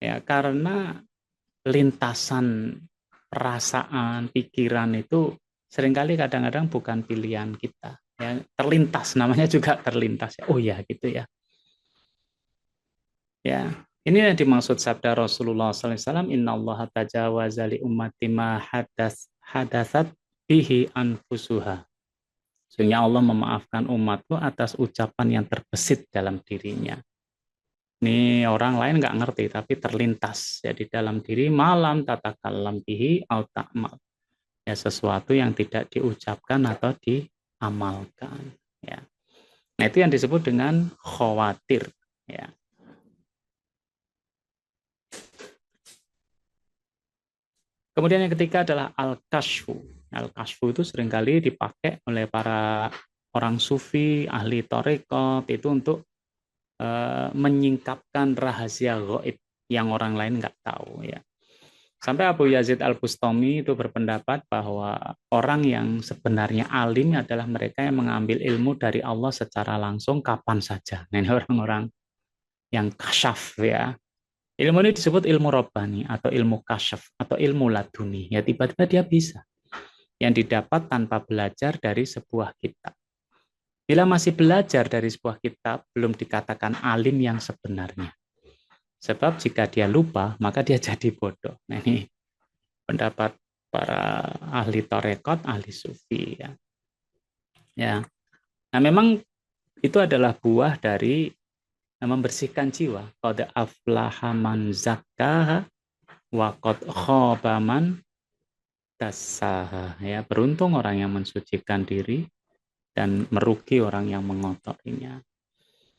Ya, karena lintasan perasaan, pikiran itu seringkali kadang-kadang bukan pilihan kita. Ya, terlintas namanya juga terlintas ya. Oh ya, gitu ya. Ya, ini yang dimaksud sabda Rasulullah SAW, Inna Allah tajawaza li ummati ma hadasat bihi anfusuha. Sehingga Allah memaafkan umatku atas ucapan yang terbesit dalam dirinya. Ini orang lain nggak ngerti, tapi terlintas ya di dalam diri malam tatakallam bihi au ta'mal. Ya sesuatu yang tidak diucapkan atau diamalkan. Ya. Nah itu yang disebut dengan khawatir. Ya. Kemudian yang ketiga adalah al-kashfu. Al-kashfu itu seringkali dipakai oleh para orang sufi, ahli tarekat itu untuk menyingkapkan rahasia gaib yang orang lain nggak tahu ya. Sampai Abu Yazid Al-Bustami itu berpendapat bahwa orang yang sebenarnya alim adalah mereka yang mengambil ilmu dari Allah secara langsung kapan saja. Nah, ini orang-orang yang kasyaf ya. Ilmu ini disebut ilmu robbani atau ilmu kasyaf atau ilmu laduni. Ya tiba-tiba dia bisa. Yang didapat tanpa belajar dari sebuah kitab. Bila masih belajar dari sebuah kitab, belum dikatakan alim yang sebenarnya. Sebab jika dia lupa, maka dia jadi bodoh. Nah ini pendapat para ahli tarekat, ahli sufi. Ya. Ya. Nah memang itu adalah buah dari membersihkan jiwa. Qad aflaha man zakkaha wa qad khaba man dassaha. Ya, beruntung orang yang mensucikan diri dan merugi orang yang mengotorinya.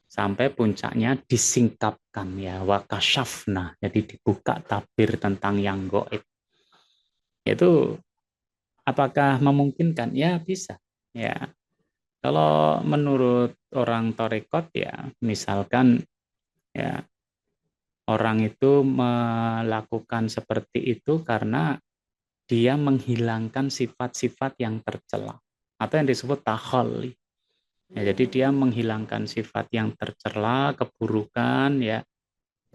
Sampai puncaknya disingkapkan ya wakasyafna, jadi dibuka tabir tentang yang goib. Itu apakah memungkinkan? Ya bisa. Ya kalau menurut orang torekot ya misalkan ya Orang itu melakukan seperti itu karena dia menghilangkan sifat-sifat yang tercela atau yang disebut takhalli. Ya, jadi dia menghilangkan sifat yang tercela, keburukan ya,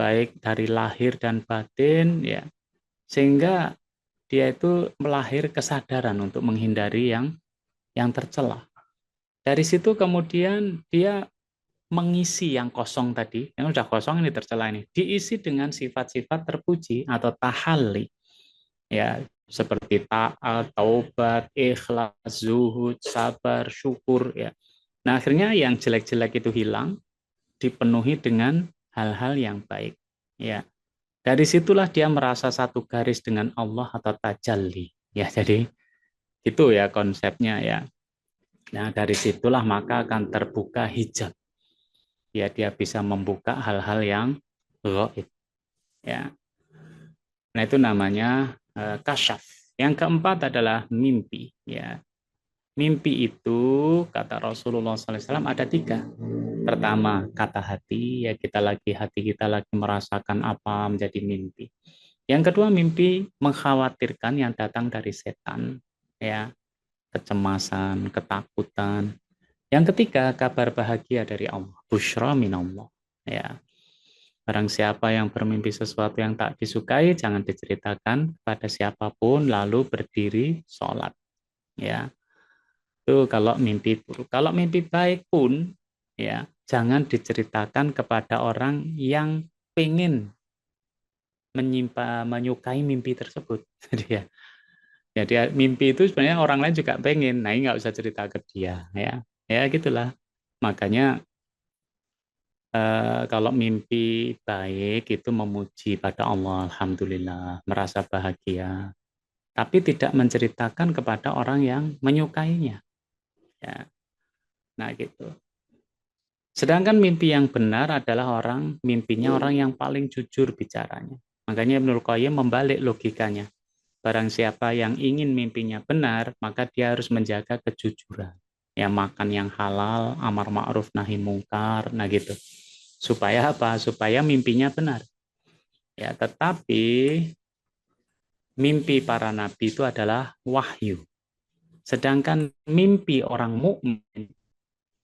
baik dari lahir dan batin ya, sehingga dia itu melahir kesadaran untuk menghindari yang tercela. Dari situ kemudian dia mengisi yang kosong tadi, yang udah kosong ini tercela ini, diisi dengan sifat-sifat terpuji atau tahalli, ya seperti taat, taubat, ikhlas, zuhud, sabar, syukur, ya. Nah akhirnya yang jelek-jelek itu hilang, dipenuhi dengan hal-hal yang baik, ya. Dari situlah dia merasa satu garis dengan Allah atau tajalli, ya. Jadi itu ya konsepnya ya. Nah dari situlah maka akan terbuka hijab, ya dia bisa membuka hal-hal yang gaib, ya. Nah itu namanya kasyaf. Yang keempat adalah mimpi, ya. Mimpi itu kata Rasulullah SAW ada tiga. Pertama kata hati, ya hati kita lagi merasakan apa menjadi mimpi. Yang kedua mimpi mengkhawatirkan yang datang dari setan, ya kecemasan, ketakutan. Yang ketiga kabar bahagia dari Allah, busyra minallah, ya. Barang siapa yang bermimpi sesuatu yang tak disukai, jangan diceritakan pada siapapun, lalu berdiri sholat. Ya, itu kalau mimpi buruk. Kalau mimpi baik pun, ya jangan diceritakan kepada orang yang pengen menyukai mimpi tersebut. Jadi mimpi itu sebenarnya orang lain juga pengen. Nah, ini nggak usah cerita ke dia, ya. Ya gitulah. Makanya kalau mimpi baik itu memuji pada Allah, alhamdulillah, merasa bahagia, tapi tidak menceritakan kepada orang yang menyukainya. Ya, nah gitu. Sedangkan mimpi yang benar adalah mimpinya orang yang paling jujur bicaranya. Makanya Ibnul Qayyim membalik logikanya. Barang siapa yang ingin mimpinya benar, maka dia harus menjaga kejujuran. Ya makan yang halal, amar ma'ruf nahi mungkar, nah gitu. Supaya apa? Supaya mimpinya benar. Ya, tetapi mimpi para nabi itu adalah wahyu. Sedangkan mimpi orang mukmin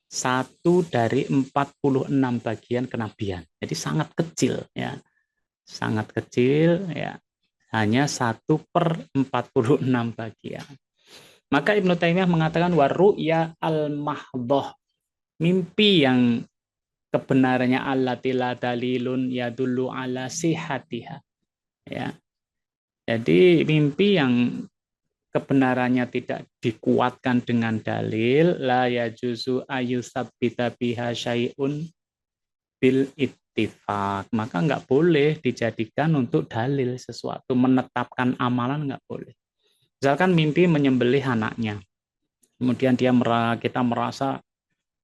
satu dari 46 bagian kenabian. Jadi sangat kecil ya. Sangat kecil ya. Hanya 1/46 bagian. Maka Ibnu Taimiyah mengatakan waru'ya al-mahdhah. Mimpi yang kebenarannya allati la dalilun yadullu ala sihatiha. Ya. Jadi mimpi yang kebenarannya tidak dikuatkan dengan dalil la yajuzu ayusabbita biha syai'un bil ittifaq, maka nggak boleh dijadikan untuk dalil sesuatu, menetapkan amalan nggak boleh. Misalkan mimpi menyembelih anaknya, kemudian kita merasa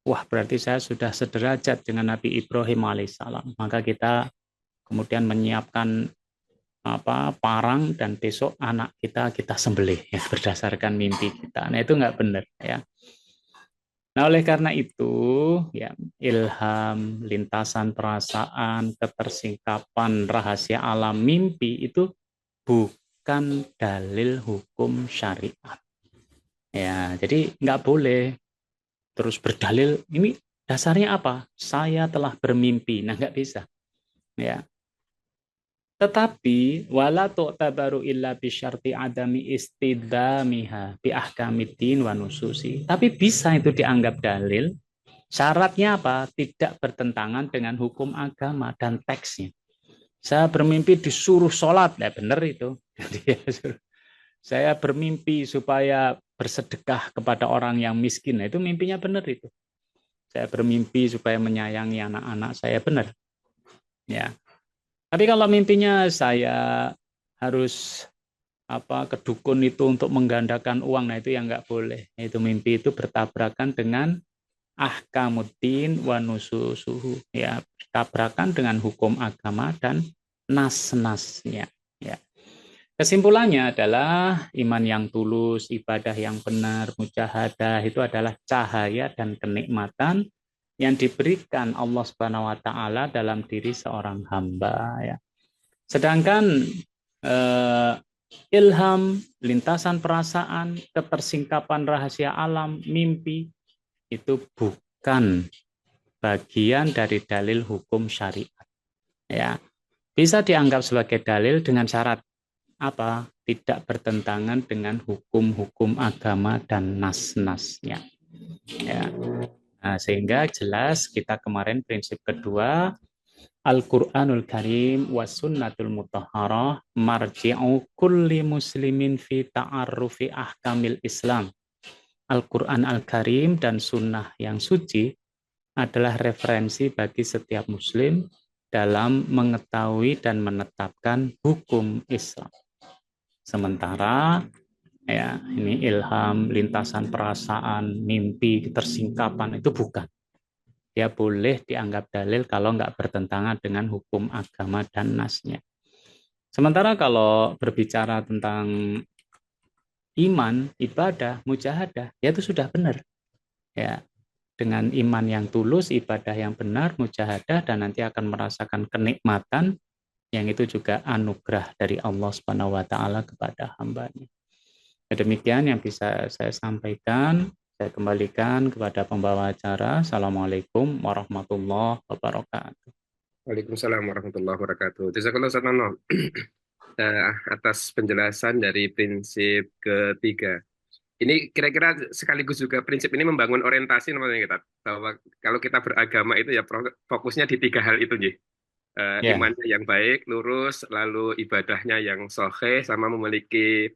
wah berarti saya sudah sederajat dengan Nabi Ibrahim alaihissalam, maka kita kemudian menyiapkan parang dan besok anak kita sembelih ya berdasarkan mimpi kita. Nah itu nggak benar ya. Nah oleh karena itu ya ilham, lintasan perasaan, ketersingkapan rahasia alam mimpi itu bukan dalil hukum syariat. Ya jadi nggak boleh terus berdalil ini dasarnya apa? Saya telah bermimpi. Nah nggak bisa. Ya tetapi wala tu'tabaru illa bisyarti adami istidamiha bi ahkamiddin wa nususi. Tapi bisa itu dianggap dalil. Syaratnya apa? Tidak bertentangan dengan hukum agama dan teksnya. Saya bermimpi disuruh sholat, ya benar itu. Saya bermimpi supaya bersedekah kepada orang yang miskin, nah, itu mimpinya benar itu. Saya bermimpi supaya menyayangi anak-anak saya, benar. Ya. Tapi kalau mimpinya saya harus ke dukun itu untuk menggandakan uang, nah itu yang nggak boleh. Itu mimpi itu bertabrakan dengan ahkamuddin wa nususuhu, ya bertabrakan dengan hukum agama dan nas-nasnya. Ya. Kesimpulannya adalah iman yang tulus, ibadah yang benar, mujahadah itu adalah cahaya dan kenikmatan yang diberikan Allah Subhanahu wa taala dalam diri seorang hamba ya. Sedangkan eh, ilham, lintasan perasaan, ketersingkapan rahasia alam, mimpi itu bukan bagian dari dalil hukum syariat ya. Bisa dianggap sebagai dalil dengan syarat apa? Tidak bertentangan dengan hukum-hukum agama dan nas-nasnya. Ya. Nah, sehingga jelas kita kemarin prinsip kedua, Al-Qur'anul Karim was sunnatul mutahharah marji'u kulli muslimin fi ta'arrufi ahkamil Islam. Al-Quran Al-Karim dan sunnah yang suci adalah referensi bagi setiap muslim dalam mengetahui dan menetapkan hukum Islam. Sementara ya ini ilham, lintasan perasaan, mimpi, ketersingkapan itu bukan. Dia boleh dianggap dalil kalau nggak bertentangan dengan hukum agama dan nasnya. Sementara kalau berbicara tentang iman, ibadah, mujahadah, ya itu sudah benar. Ya, dengan iman yang tulus, ibadah yang benar, mujahadah, dan nanti akan merasakan kenikmatan yang itu juga anugerah dari Allah Subhanahu wa taala kepada hambanya. Demikian yang bisa saya sampaikan. Saya kembalikan kepada pembawa acara. Assalamualaikum warahmatullahi wabarakatuh. Waalaikumsalam warahmatullahi wabarakatuh. Jazakallah Ustaz Nono atas penjelasan dari prinsip ketiga. Ini kira-kira sekaligus juga prinsip ini membangun orientasi namanya kita, bahwa kalau kita beragama itu ya fokusnya di tiga hal itu nih. Ya, Imannya yang baik, lurus, lalu ibadahnya yang sahih, sama memiliki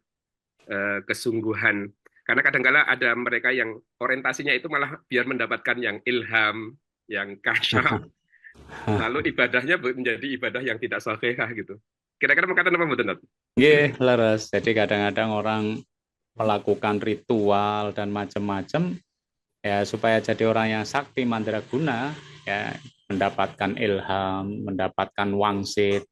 kesungguhan. Karena kadang-kala ada mereka yang orientasinya itu malah biar mendapatkan yang ilham, yang kasyaf, lalu ibadahnya menjadi ibadah yang tidak sahihah gitu. Kira-kira mengatakan apa, Bu Tenat? yeah, leres. Jadi kadang-kadang orang melakukan ritual dan macam-macam ya supaya jadi orang yang sakti mandraguna ya mendapatkan ilham, mendapatkan wangsit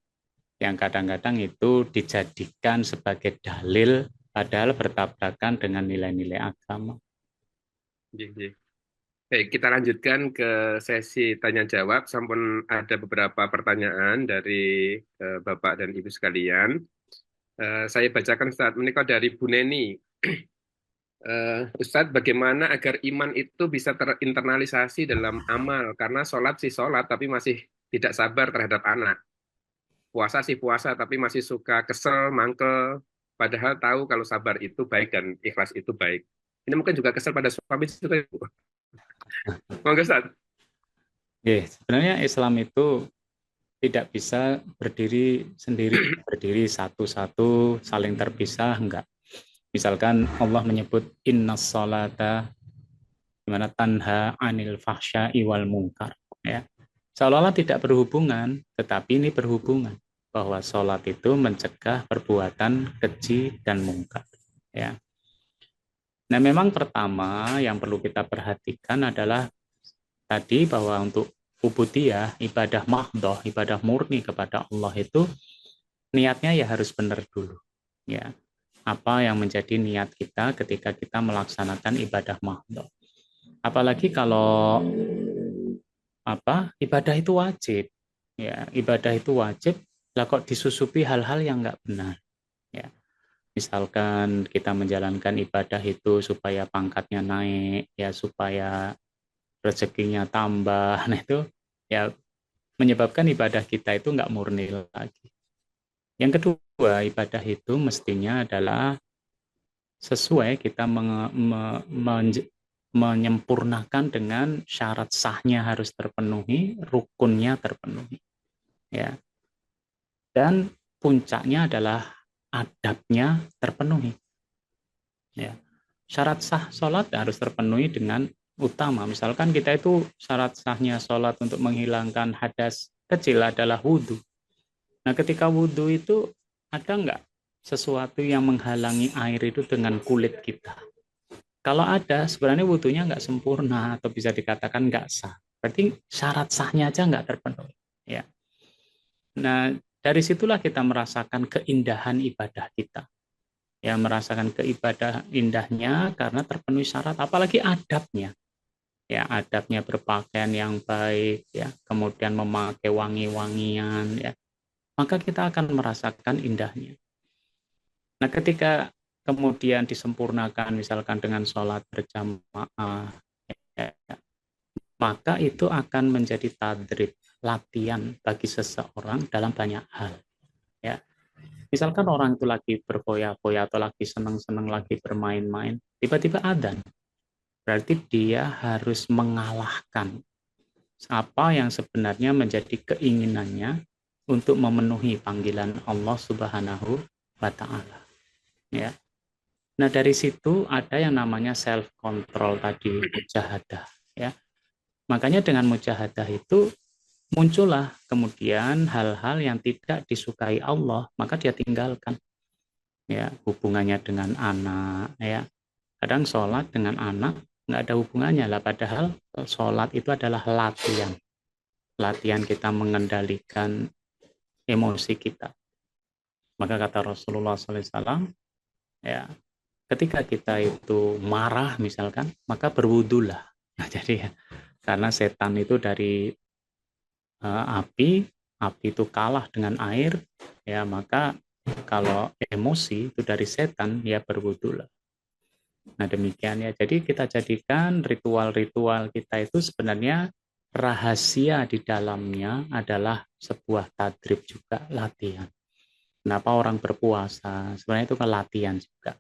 yang kadang-kadang itu dijadikan sebagai dalil padahal bertabrakan dengan nilai-nilai agama. Baik, kita lanjutkan ke sesi tanya jawab. Sampun ada beberapa pertanyaan dari Bapak dan Ibu sekalian. Saya bacakan Ustaz menikah dari Bu Neni. Ustadz, bagaimana agar iman itu bisa terinternalisasi dalam amal? Karena sholat sih sholat, tapi masih tidak sabar terhadap anak. Puasa sih puasa, tapi masih suka kesel, mangkel. Padahal tahu kalau sabar itu baik dan ikhlas itu baik. Ini mungkin juga kesel pada suami juga, Ibu. Monggo, Ustadz. Sebenarnya Islam itu tidak bisa berdiri sendiri, berdiri satu-satu, saling terpisah, enggak. Misalkan Allah menyebut inna sholata dimana tanha anil fahsya iwal mungkar ya. Seolah-olah tidak berhubungan, tetapi ini berhubungan bahwa sholat itu mencegah perbuatan keji dan mungkar ya. Nah, memang pertama yang perlu kita perhatikan adalah tadi bahwa untuk ubudiyah, ibadah mahdhah, ibadah murni kepada Allah itu niatnya ya harus benar dulu ya. Apa yang menjadi niat kita ketika kita melaksanakan ibadah mahdhah. Apalagi kalau ibadah itu wajib. Ya, ibadah itu wajib, lah kok disusupi hal-hal yang nggak benar. Ya. Misalkan kita menjalankan ibadah itu supaya pangkatnya naik, ya supaya rezekinya tambah. Nah itu ya menyebabkan ibadah kita itu nggak murni lagi. Yang kedua, ibadah itu mestinya adalah sesuai kita menyempurnakan dengan syarat sahnya harus terpenuhi, rukunnya terpenuhi. Ya. Dan puncaknya adalah adabnya terpenuhi. Ya. Syarat sah sholat harus terpenuhi dengan utama. Misalkan kita itu syarat sahnya sholat untuk menghilangkan hadas kecil adalah wudhu. Nah ketika wudhu itu ada nggak sesuatu yang menghalangi air itu dengan kulit kita? Kalau ada, sebenarnya wudhunya nggak sempurna atau bisa dikatakan nggak sah. Berarti syarat sahnya aja nggak terpenuhi. Ya. Nah dari situlah kita merasakan keindahan ibadah kita. Ya merasakan keibadah indahnya karena terpenuhi syarat, apalagi adabnya. ya adabnya berpakaian yang baik, ya kemudian memakai wangi-wangian, ya maka kita akan merasakan indahnya. Nah, ketika kemudian disempurnakan misalkan dengan sholat berjamaah, ya, maka itu akan menjadi tadrib, latihan bagi seseorang dalam banyak hal. Ya, misalkan orang itu lagi berfoya-foya atau lagi senang-senang, lagi bermain-main, tiba-tiba adzan, berarti dia harus mengalahkan apa yang sebenarnya menjadi keinginannya untuk memenuhi panggilan Allah Subhanahu wa Ta'ala. Ya. Nah, dari situ ada yang namanya self control tadi, mujahadah, ya. Makanya dengan mujahadah itu muncullah kemudian hal-hal yang tidak disukai Allah, maka dia tinggalkan. Ya, hubungannya dengan anak, ya. Kadang sholat dengan anak nggak ada hubungannya lah, padahal sholat itu adalah latihan. Latihan kita mengendalikan emosi kita. Maka kata Rasulullah SAW, ya, ketika kita itu marah misalkan, maka berwudulah. Nah, jadi ya, karena setan itu dari api, api itu kalah dengan air, ya maka kalau emosi itu dari setan, ya berwudulah. Nah, demikian ya. Jadi kita jadikan ritual-ritual kita itu sebenarnya rahasia di dalamnya adalah sebuah tadrib juga, latihan. Kenapa orang berpuasa? Sebenarnya itu kan latihan juga.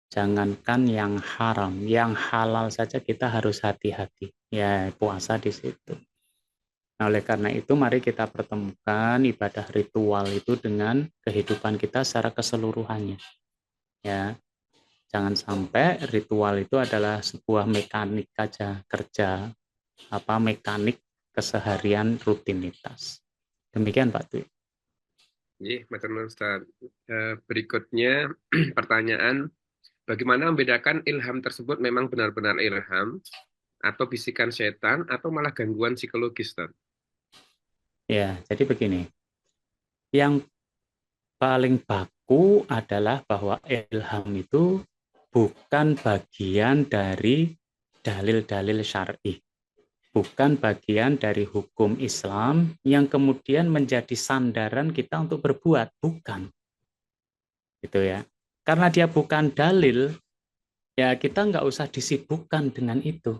Jangankan yang haram, yang halal saja kita harus hati-hati. Ya, puasa di situ. Nah, oleh karena itu mari kita pertemukan ibadah ritual itu dengan kehidupan kita secara keseluruhannya. Ya, jangan sampai ritual itu adalah sebuah mekanik saja, kerja mekanik keseharian rutinitas. Demikian Pak Dwi. Iya, matur nuwun Ustaz. Berikutnya pertanyaan, bagaimana membedakan ilham tersebut memang benar-benar ilham atau bisikan setan atau malah gangguan psikologis, Ustaz? Ya, jadi begini. Yang paling baku adalah bahwa ilham itu bukan bagian dari dalil-dalil syar'i, bukan bagian dari hukum Islam yang kemudian menjadi sandaran kita untuk berbuat, bukan. Gitu ya. Karena dia bukan dalil, ya kita nggak usah disibukkan dengan itu.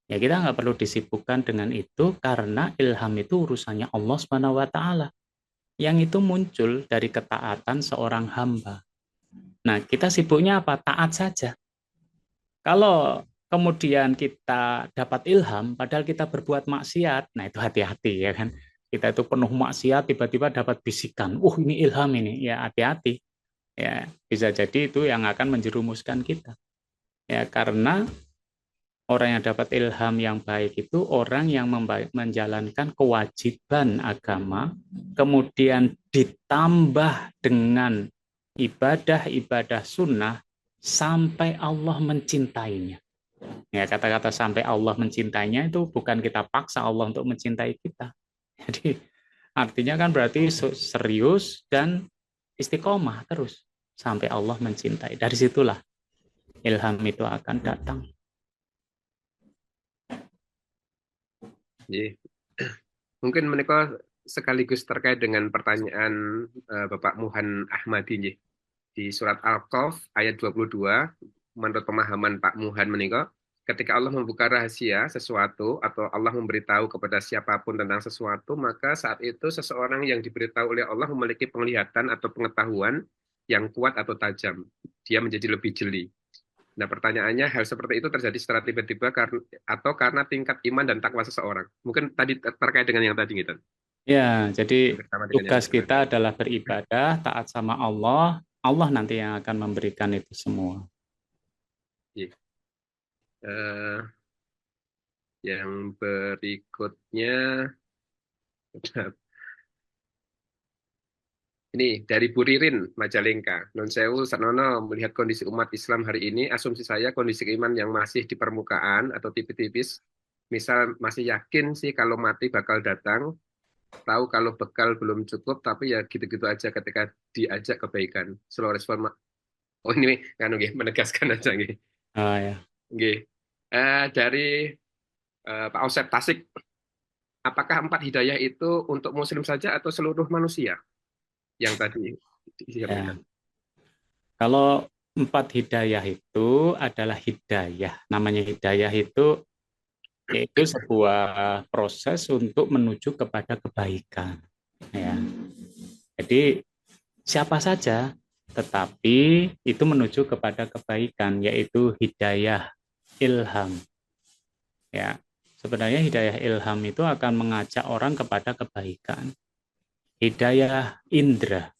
Ya kita nggak perlu disibukkan dengan itu karena ilham itu urusannya Allah Subhanahu wa Ta'ala. Yang itu muncul dari ketaatan seorang hamba. Nah, kita sibuknya apa? Taat saja. Kalau kemudian kita dapat ilham, padahal kita berbuat maksiat, nah itu hati-hati ya kan. Kita itu penuh maksiat, tiba-tiba dapat bisikan, ini ilham ini, ya hati-hati. Ya, bisa jadi itu yang akan menjerumuskan kita. Ya, karena orang yang dapat ilham yang baik itu orang yang menjalankan kewajiban agama, kemudian ditambah dengan ibadah-ibadah sunnah sampai Allah mencintainya. Ya, kata-kata sampai Allah mencintainya itu bukan kita paksa Allah untuk mencintai kita. Jadi artinya kan berarti serius dan istiqomah terus sampai Allah mencintai. Dari situlah ilham itu akan datang. Iya. Mungkin mereka sekaligus terkait dengan pertanyaan Bapak Muhan Ahmadi nggih. Di surat Al-Qaf ayat 22, menurut pemahaman Pak Muhan menika, ketika Allah membuka rahasia sesuatu atau Allah memberitahu kepada siapapun tentang sesuatu, maka saat itu seseorang yang diberitahu oleh Allah memiliki penglihatan atau pengetahuan yang kuat atau tajam. Dia menjadi lebih jeli. Nah, pertanyaannya, hal seperti itu terjadi secara tiba-tiba atau karena tingkat iman dan takwa seseorang. Mungkin tadi terkait dengan yang tadi gitu. Ya, jadi Bersama dengan yang tugas tadi. kita adalah beribadah, taat sama Allah. Allah nanti yang akan memberikan itu semua. Iya. Yang berikutnya, ini dari Bu Ririn, Majalengka. Non Sewu Sarnono, melihat kondisi umat Islam hari ini, asumsi saya kondisi iman yang masih di permukaan atau tipis-tipis, misal masih yakin sih kalau mati bakal datang, tahu kalau bekal belum cukup, tapi ya gitu-gitu aja ketika diajak kebaikan. Slow respon, ini kan menegaskan aja. Ah, ya. Dari Pak Osep Tasik, apakah 4 hidayah itu untuk Muslim saja atau seluruh manusia yang tadi Ya. disampaikan? Kalau 4 hidayah itu adalah hidayah. Namanya hidayah itu yaitu sebuah proses untuk menuju kepada kebaikan. Ya. Jadi siapa saja, tetapi itu menuju kepada kebaikan, yaitu hidayah ilham. Ya, sebenarnya hidayah ilham itu akan mengajak orang kepada kebaikan. Hidayah indra,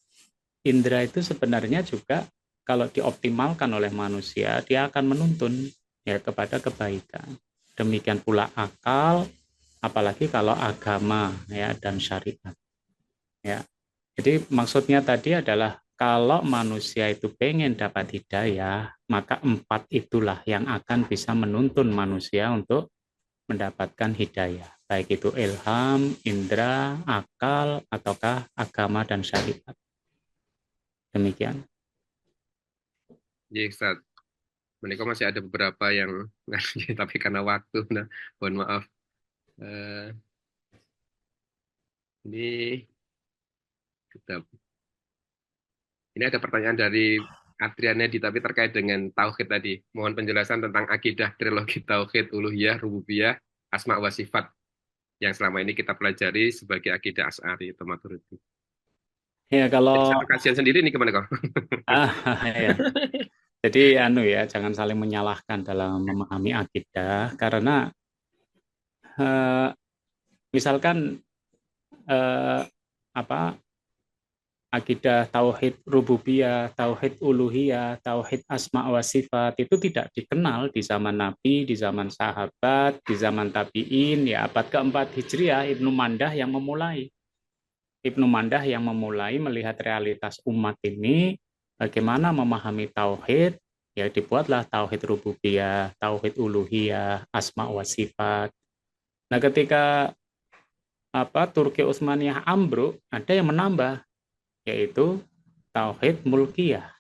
indra itu sebenarnya juga kalau dioptimalkan oleh manusia, dia akan menuntun ya kepada kebaikan. Demikian pula akal, apalagi kalau agama ya dan syariat. Ya, jadi maksudnya tadi adalah kalau manusia itu pengen dapat hidayah, maka 4 itulah yang akan bisa menuntun manusia untuk mendapatkan hidayah. Baik itu ilham, indera, akal, ataukah agama dan syariat. Demikian. Jadi Ustaz, mereka masih ada beberapa yang tapi karena waktu, nah, mohon maaf. Eh, ini kita Ini ada pertanyaan dari Adrian Nedi, tapi terkait dengan tauhid tadi. Mohon penjelasan tentang akidah trilogi tauhid, uluhiyah, rububiyah, asma wa sifat yang selama ini kita pelajari sebagai akidah Asy'ari atau Maturidi. Ya Jadi kalau satu kajian sendiri nih kemana kok? ah ya. Jadi anu ya, jangan saling menyalahkan dalam memahami akidah karena eh, misalkan eh, apa akidah tauhid rububiyah, tauhid uluhiyah, tauhid asma wa sifat itu tidak dikenal di zaman Nabi, di zaman sahabat, di zaman tabi'in, ya abad keempat Hijriah Ibnu Mandah yang memulai. Ibnu Mandah yang memulai melihat realitas umat ini, bagaimana memahami tauhid, ya dibuatlah tauhid rububiyah, tauhid uluhiyah, asma wa sifat. Nah, ketika Turki Utsmaniyah ambruk, ada yang menambah yaitu tauhid mulkiyah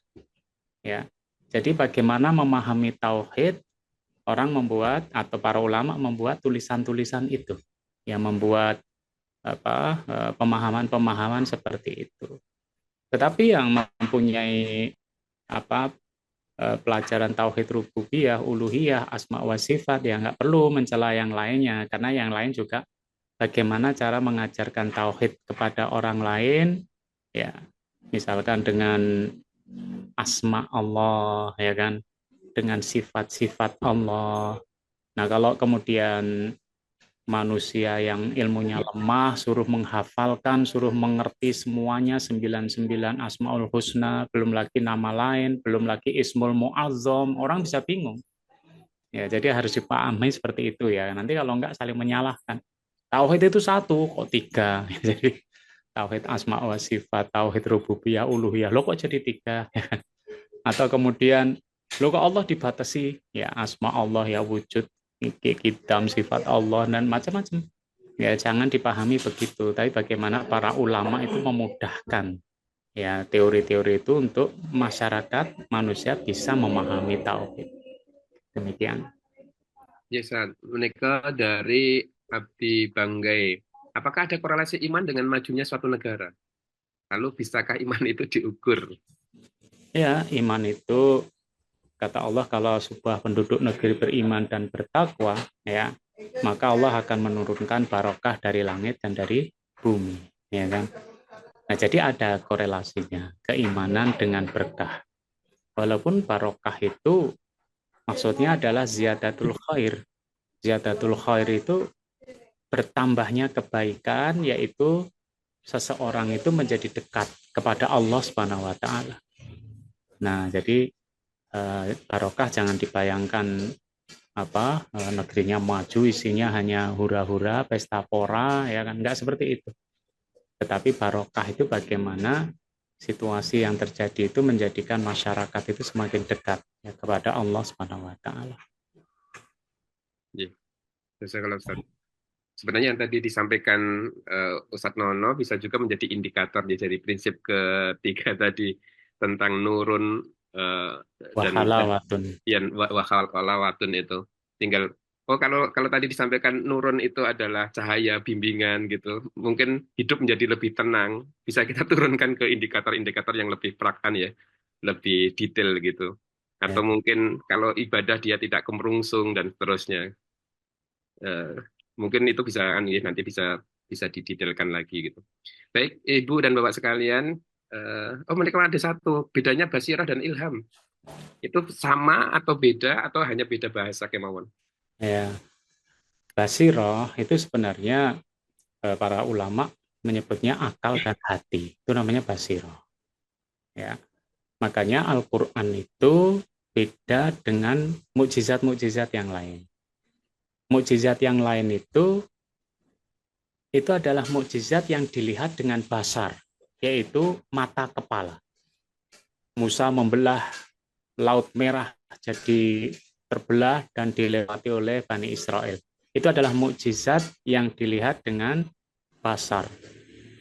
ya. Jadi bagaimana memahami tauhid, orang membuat atau para ulama membuat tulisan-tulisan itu yang membuat pemahaman-pemahaman seperti itu. Tetapi yang mempunyai apa pelajaran tauhid rububiyah, uluhiyah, asma wa sifat ya nggak perlu mencela yang lainnya karena yang lain juga bagaimana cara mengajarkan tauhid kepada orang lain ya misalkan dengan asma Allah ya kan dengan sifat-sifat Allah. Nah, kalau kemudian manusia yang ilmunya lemah suruh menghafalkan, suruh mengerti semuanya 99 Asmaul Husna, belum lagi nama lain, belum lagi Ismul Mu'azzam, orang bisa bingung. Ya, jadi harus dipahami seperti itu ya. Nanti kalau enggak saling menyalahkan. Tauhid itu satu, kok tiga. Jadi tauhid asma wa sifat, tauhid rububiyah, uluhiyah. Lo kok jadi tiga? Atau kemudian lo kok Allah dibatasi? Ya asma Allah ya wujud, kitam sifat Allah dan macam-macam. Ya jangan dipahami begitu. Tapi bagaimana para ulama itu memudahkan ya teori-teori itu untuk masyarakat manusia bisa memahami tauhid. Demikian. Ya, Ustaz. Menikah dari Abdi Banggai. Apakah ada korelasi iman dengan majunya suatu negara? Lalu bisakah iman itu diukur? Ya, iman itu kata Allah kalau sebuah penduduk negeri beriman dan bertakwa, ya, maka Allah akan menurunkan barokah dari langit dan dari bumi, ya kan? Nah, jadi ada korelasinya keimanan dengan berkah. Walaupun barokah itu maksudnya adalah ziyadatul khair. Ziyadatul khair itu bertambahnya kebaikan, yaitu seseorang itu menjadi dekat kepada Allah Subhanahu wa taala. Nah, jadi barokah jangan dibayangkan negerinya maju isinya hanya hura-hura pesta pora ya kan nggak seperti itu, tetapi barokah itu bagaimana situasi yang terjadi itu menjadikan masyarakat itu semakin dekat ya, kepada Allah Subhanahu wa taala. Ya, kalau Ustaz. Sebenarnya yang tadi disampaikan Ustadz Nono bisa juga menjadi indikator ya, jadi prinsip ketiga tadi tentang nurun dan Wahalawatun. yang wahalawatun itu. Tinggal Oh, kalau kalau tadi disampaikan nurun itu adalah cahaya bimbingan gitu. Mungkin hidup menjadi lebih tenang. Bisa kita turunkan ke indikator-indikator yang lebih prakkan ya, lebih detail gitu. Ya, Atau mungkin kalau ibadah dia tidak kemerungsung dan seterusnya. Eh, Mungkin itu bisa nanti bisa bisa didetailkan lagi gitu. Baik, Ibu dan Bapak sekalian, oh mereka ada satu bedanya Basirah dan Ilham. Itu sama atau beda atau hanya beda bahasa kemauan? ya. Basiroh itu sebenarnya para ulama menyebutnya akal dan hati. Itu namanya basiroh. Ya. Makanya Al-Quran itu beda dengan mukjizat-mukjizat yang lain. Mukjizat yang lain itu adalah mukjizat yang dilihat dengan basar, yaitu mata kepala. Musa membelah Laut Merah jadi terbelah dan dilewati oleh Bani Israel. Itu adalah mukjizat yang dilihat dengan basar,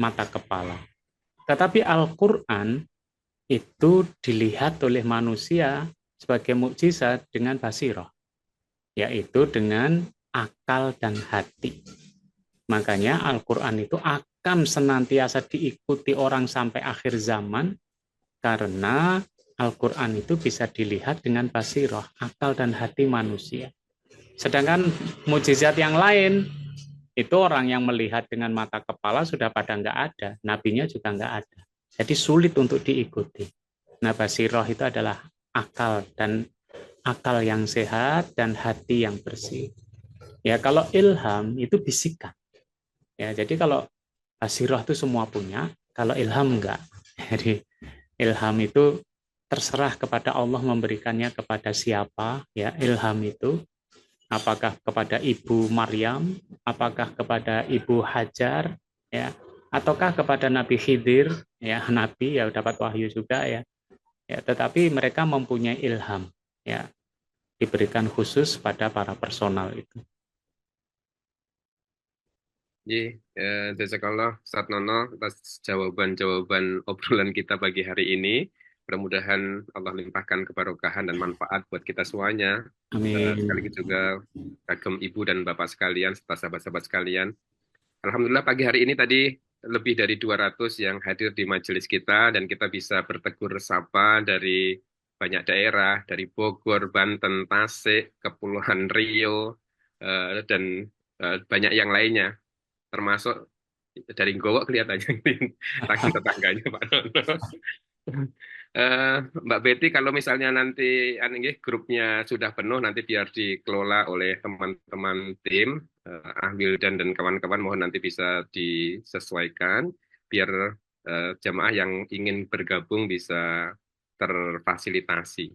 mata kepala. Tetapi Al-Quran itu dilihat oleh manusia sebagai mukjizat dengan basiroh, yaitu dengan akal dan hati. Makanya Al-Quran itu akan senantiasa diikuti orang sampai akhir zaman karena Al-Quran itu bisa dilihat dengan basiroh, akal dan hati manusia. Sedangkan mukjizat yang lain, itu orang yang melihat dengan mata kepala sudah pada nggak ada, nabinya juga nggak ada. Jadi sulit untuk diikuti. Nah, basiroh itu adalah akal yang sehat dan hati yang bersih. Ya, kalau ilham itu bisikan. Ya, jadi kalau basiroh itu semua punya, kalau ilham enggak. Jadi ilham itu terserah kepada Allah memberikannya kepada siapa, ya ilham itu. Apakah kepada Ibu Maryam, apakah kepada Ibu Hajar, ya, ataukah kepada Nabi Khidir, ya Nabi ya dapat wahyu juga ya. Ya, tetapi mereka mempunyai ilham, ya diberikan khusus pada para personal itu. Ji, jazakallah Ustaz Nono atas jawaban-jawaban obrolan kita pagi hari ini. Mudah-mudahan Allah limpahkan keberkahan dan manfaat buat kita semuanya. Sekaligus Amin. juga kagem Ibu dan Bapak sekalian, serta sahabat-sahabat sekalian. Alhamdulillah pagi hari ini tadi lebih dari 200 yang hadir di majelis kita dan kita bisa bertegur sapa dari banyak daerah, dari Bogor, Banten, Tasik, Kepulauan Riau, dan banyak yang lainnya termasuk dari Gowo kelihatannya saking tetangganya Pak Nono. Eh, Mbak Betty, kalau misalnya nanti grupnya sudah penuh, nanti biar dikelola oleh teman-teman tim, Ahmil dan kawan-kawan mohon nanti bisa disesuaikan, biar jamaah yang ingin bergabung bisa terfasilitasi.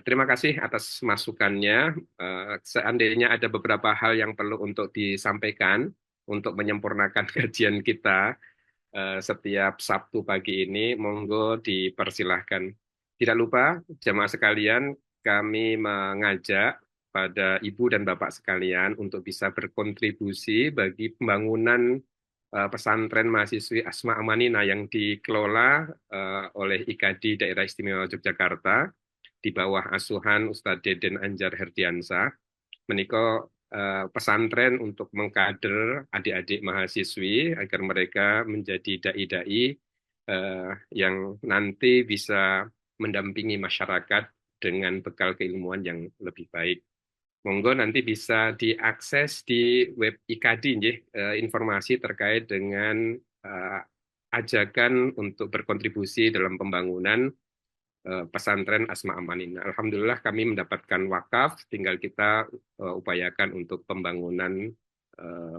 Terima kasih atas masukannya. Seandainya ada beberapa hal yang perlu untuk disampaikan untuk menyempurnakan kajian kita setiap Sabtu pagi ini, monggo dipersilahkan. Tidak lupa, jamaah sekalian, kami mengajak pada Ibu dan Bapak sekalian untuk bisa berkontribusi bagi pembangunan pesantren mahasiswi Asma Amanina yang dikelola oleh IKADI Daerah Istimewa Yogyakarta di bawah asuhan Ustadz Deden Anjar Herdiansah. Menika pesantren untuk mengkader adik-adik mahasiswi agar mereka menjadi dai-dai yang nanti bisa mendampingi masyarakat dengan bekal keilmuan yang lebih baik. Monggo nanti bisa diakses di web IKADI, informasi terkait dengan ajakan untuk berkontribusi dalam pembangunan pesantren Asma Amanin. Alhamdulillah kami mendapatkan wakaf, tinggal kita upayakan untuk pembangunan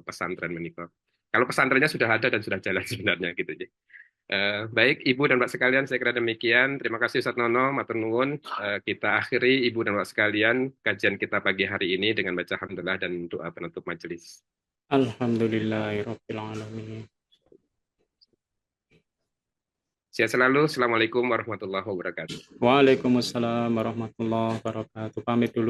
pesantren menikah. Kalau pesantrennya sudah ada dan sudah jalan sebenarnya gitu. Baik Ibu dan Pak sekalian, saya kira demikian. Terima kasih Ustaz Nono, matur nuwun. Kita akhiri Ibu dan Pak sekalian kajian kita pagi hari ini dengan baca hamdalah dan doa penutup majelis. Alhamdulillahirabbil alamin. Sehat selalu. Assalamualaikum warahmatullahi wabarakatuh. Waalaikumsalam warahmatullahi wabarakatuh. Pamit dulu.